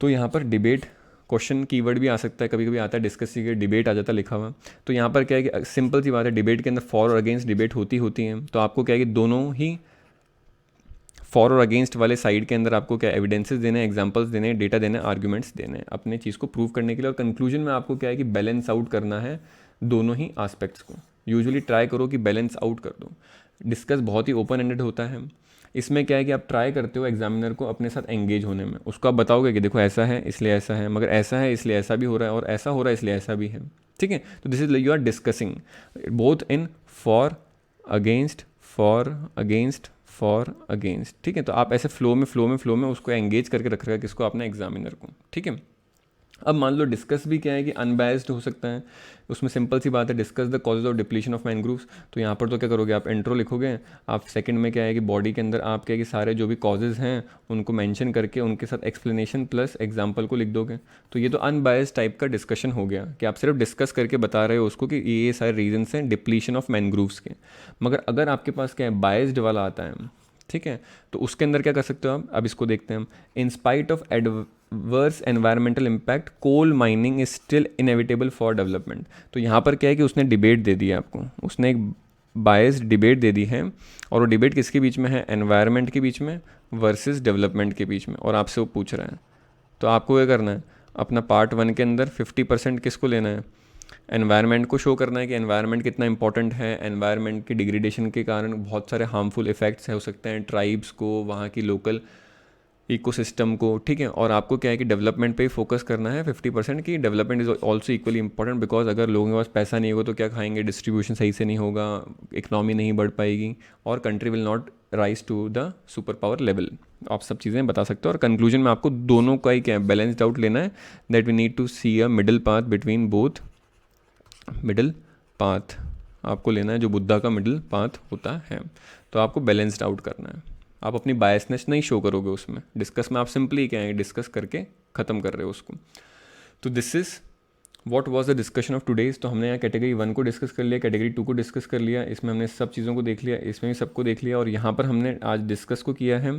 तो यहाँ पर डिबेट क्वेश्चन कीवर्ड भी आ सकता है, कभी कभी आता है डिस्कस की डिबेट आ जाता है लिखा हुआ। तो यहाँ पर क्या है कि सिंपल सी बात है, डिबेट के अंदर फॉर और अगेंस्ट डिबेट होती है। तो आपको क्या है कि दोनों ही फॉर और अगेंस्ट वाले साइड के अंदर आपको क्या एविडेंसेस देने, एग्जांपल्स देने, डेटा देने, आर्ग्यूमेंट्स देने अपने चीज़ को प्रूव करने के लिए। और कंक्लूजन में आपको क्या है कि बैलेंस आउट करना है दोनों ही आस्पेक्ट्स को। यूजुअली ट्राई करो कि बैलेंस आउट कर दो। डिस्कस बहुत ही ओपन एंडेड होता है, इसमें क्या है कि आप ट्राई करते हो एग्जामिनर को अपने साथ एंगेज होने में, उसको आप बताओगे कि देखो ऐसा है इसलिए ऐसा है, मगर ऐसा है इसलिए ऐसा भी हो रहा है, और ऐसा हो रहा है इसलिए ऐसा भी है, ठीक है। तो this is you are discussing both in for against, for against, ठीक है। तो आप ऐसे फ्लो में उसको एंगेज करके रख रहे हैं किसको, अपने एग्जामिनर को, ठीक है। अब मान लो डिस्कस भी क्या है कि अनबायस्ड हो सकता है, उसमें सिंपल सी बात है, discuss the causes of depletion of mangroves. तो यहाँ पर तो क्या करोगे, आप इंट्रो लिखोगे, आप सेकंड में क्या है कि बॉडी के अंदर आप क्या है कि सारे जो भी कॉजेज हैं उनको मेंशन करके उनके साथ एक्सप्लेनेशन प्लस एग्जांपल को लिख दोगे। तो ये तो अनबायस्ड टाइप का डिस्कशन हो गया कि आप सिर्फ डिस्कस करके बता रहे हो उसको कि ये सारे रीजन्स हैं डिप्लीशन ऑफ मैनग्रूव्स के। मगर अगर आपके पास क्या है बायस्ड वाला आता है, ठीक है, तो उसके अंदर क्या कर सकते हो आप, अब इसको देखते हैं हम। In spite of adverse environmental impact coal mining is still inevitable for development. तो यहाँ पर क्या है कि उसने डिबेट दे दी है आपको, उसने एक बायस्ड डिबेट दे दी है, और वो डिबेट किसके बीच में है, एनवायरमेंट के बीच में वर्सेस डेवलपमेंट के बीच में, और आपसे वो पूछ रहा है। तो आपको क्या करना है, अपना पार्ट 1 के अंदर 50% किसको लेना है, एनवायरनमेंट को शो करना है कि एनवायरनमेंट कितना इंपॉर्टेंट है, एनवायरनमेंट की डिग्रेडेशन के कारण बहुत सारे हार्मफुल इफ़ेक्ट्स हो सकते हैं ट्राइब्स को, वहाँ की लोकल इकोसिस्टम को, ठीक है। और आपको क्या है कि डेवलपमेंट पे ही फोकस करना है 50% की। Development is also equally important, because अगर लोगों के पास पैसा नहीं होगा तो क्या खाएंगे, डिस्ट्रीब्यूशन सही से नहीं होगा, इकनॉमी नहीं बढ़ पाएगी, और country will not rise to the super power level. आप सब चीज़ें बता सकते हो। और कंक्लूजन में आपको दोनों का ही क्या है, बैलेंस्ड आउट लेना है, that we need to see a middle path between both, middle path आपको लेना है जो बुद्धा का मिडिल पाथ होता है। तो आपको बैलेंस्ड आउट करना है, आप अपनी बायसनेस नहीं शो करोगे उसमें। डिस्कस में आप सिंपली क्या है, डिस्कस करके ख़त्म कर रहे हो उसको। तो this is what was the discussion of today's. तो हमने यहाँ कैटेगरी 1 को डिस्कस कर लिया, कैटेगरी 2 को डिस्कस कर लिया, इसमें हमने सब चीज़ों को देख लिया, इसमें भी सबको देख लिया। और यहाँ पर हमने आज डिस्कस को किया है,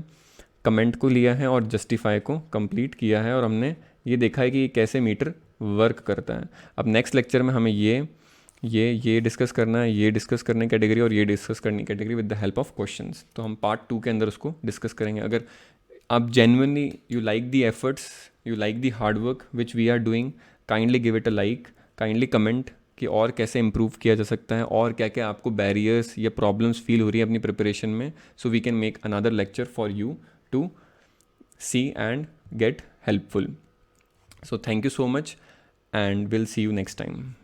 कमेंट को लिया है और जस्टिफाई को कंप्लीट किया है, और हमने ये देखा है कि कैसे मीटर वर्क करता है। अब नेक्स्ट लेक्चर में हमें ये डिस्कस करना है, ये डिस्कस करने कैटेगरी, और ये डिस्कस करनी category with the help of questions. तो हम पार्ट 2 के अंदर उसको डिस्कस करेंगे। अगर आप genuinely you like the efforts, you like the hard work which we are doing, kindly give it a like, kindly comment कि और कैसे इम्प्रूव किया जा सकता है, और क्या क्या आपको बैरियर्स या प्रॉब्लम्स फील हो रही है अपनी प्रिपरेशन में, so we can make another lecture for you to see and get helpful. So thank you so much and we'll see you next time.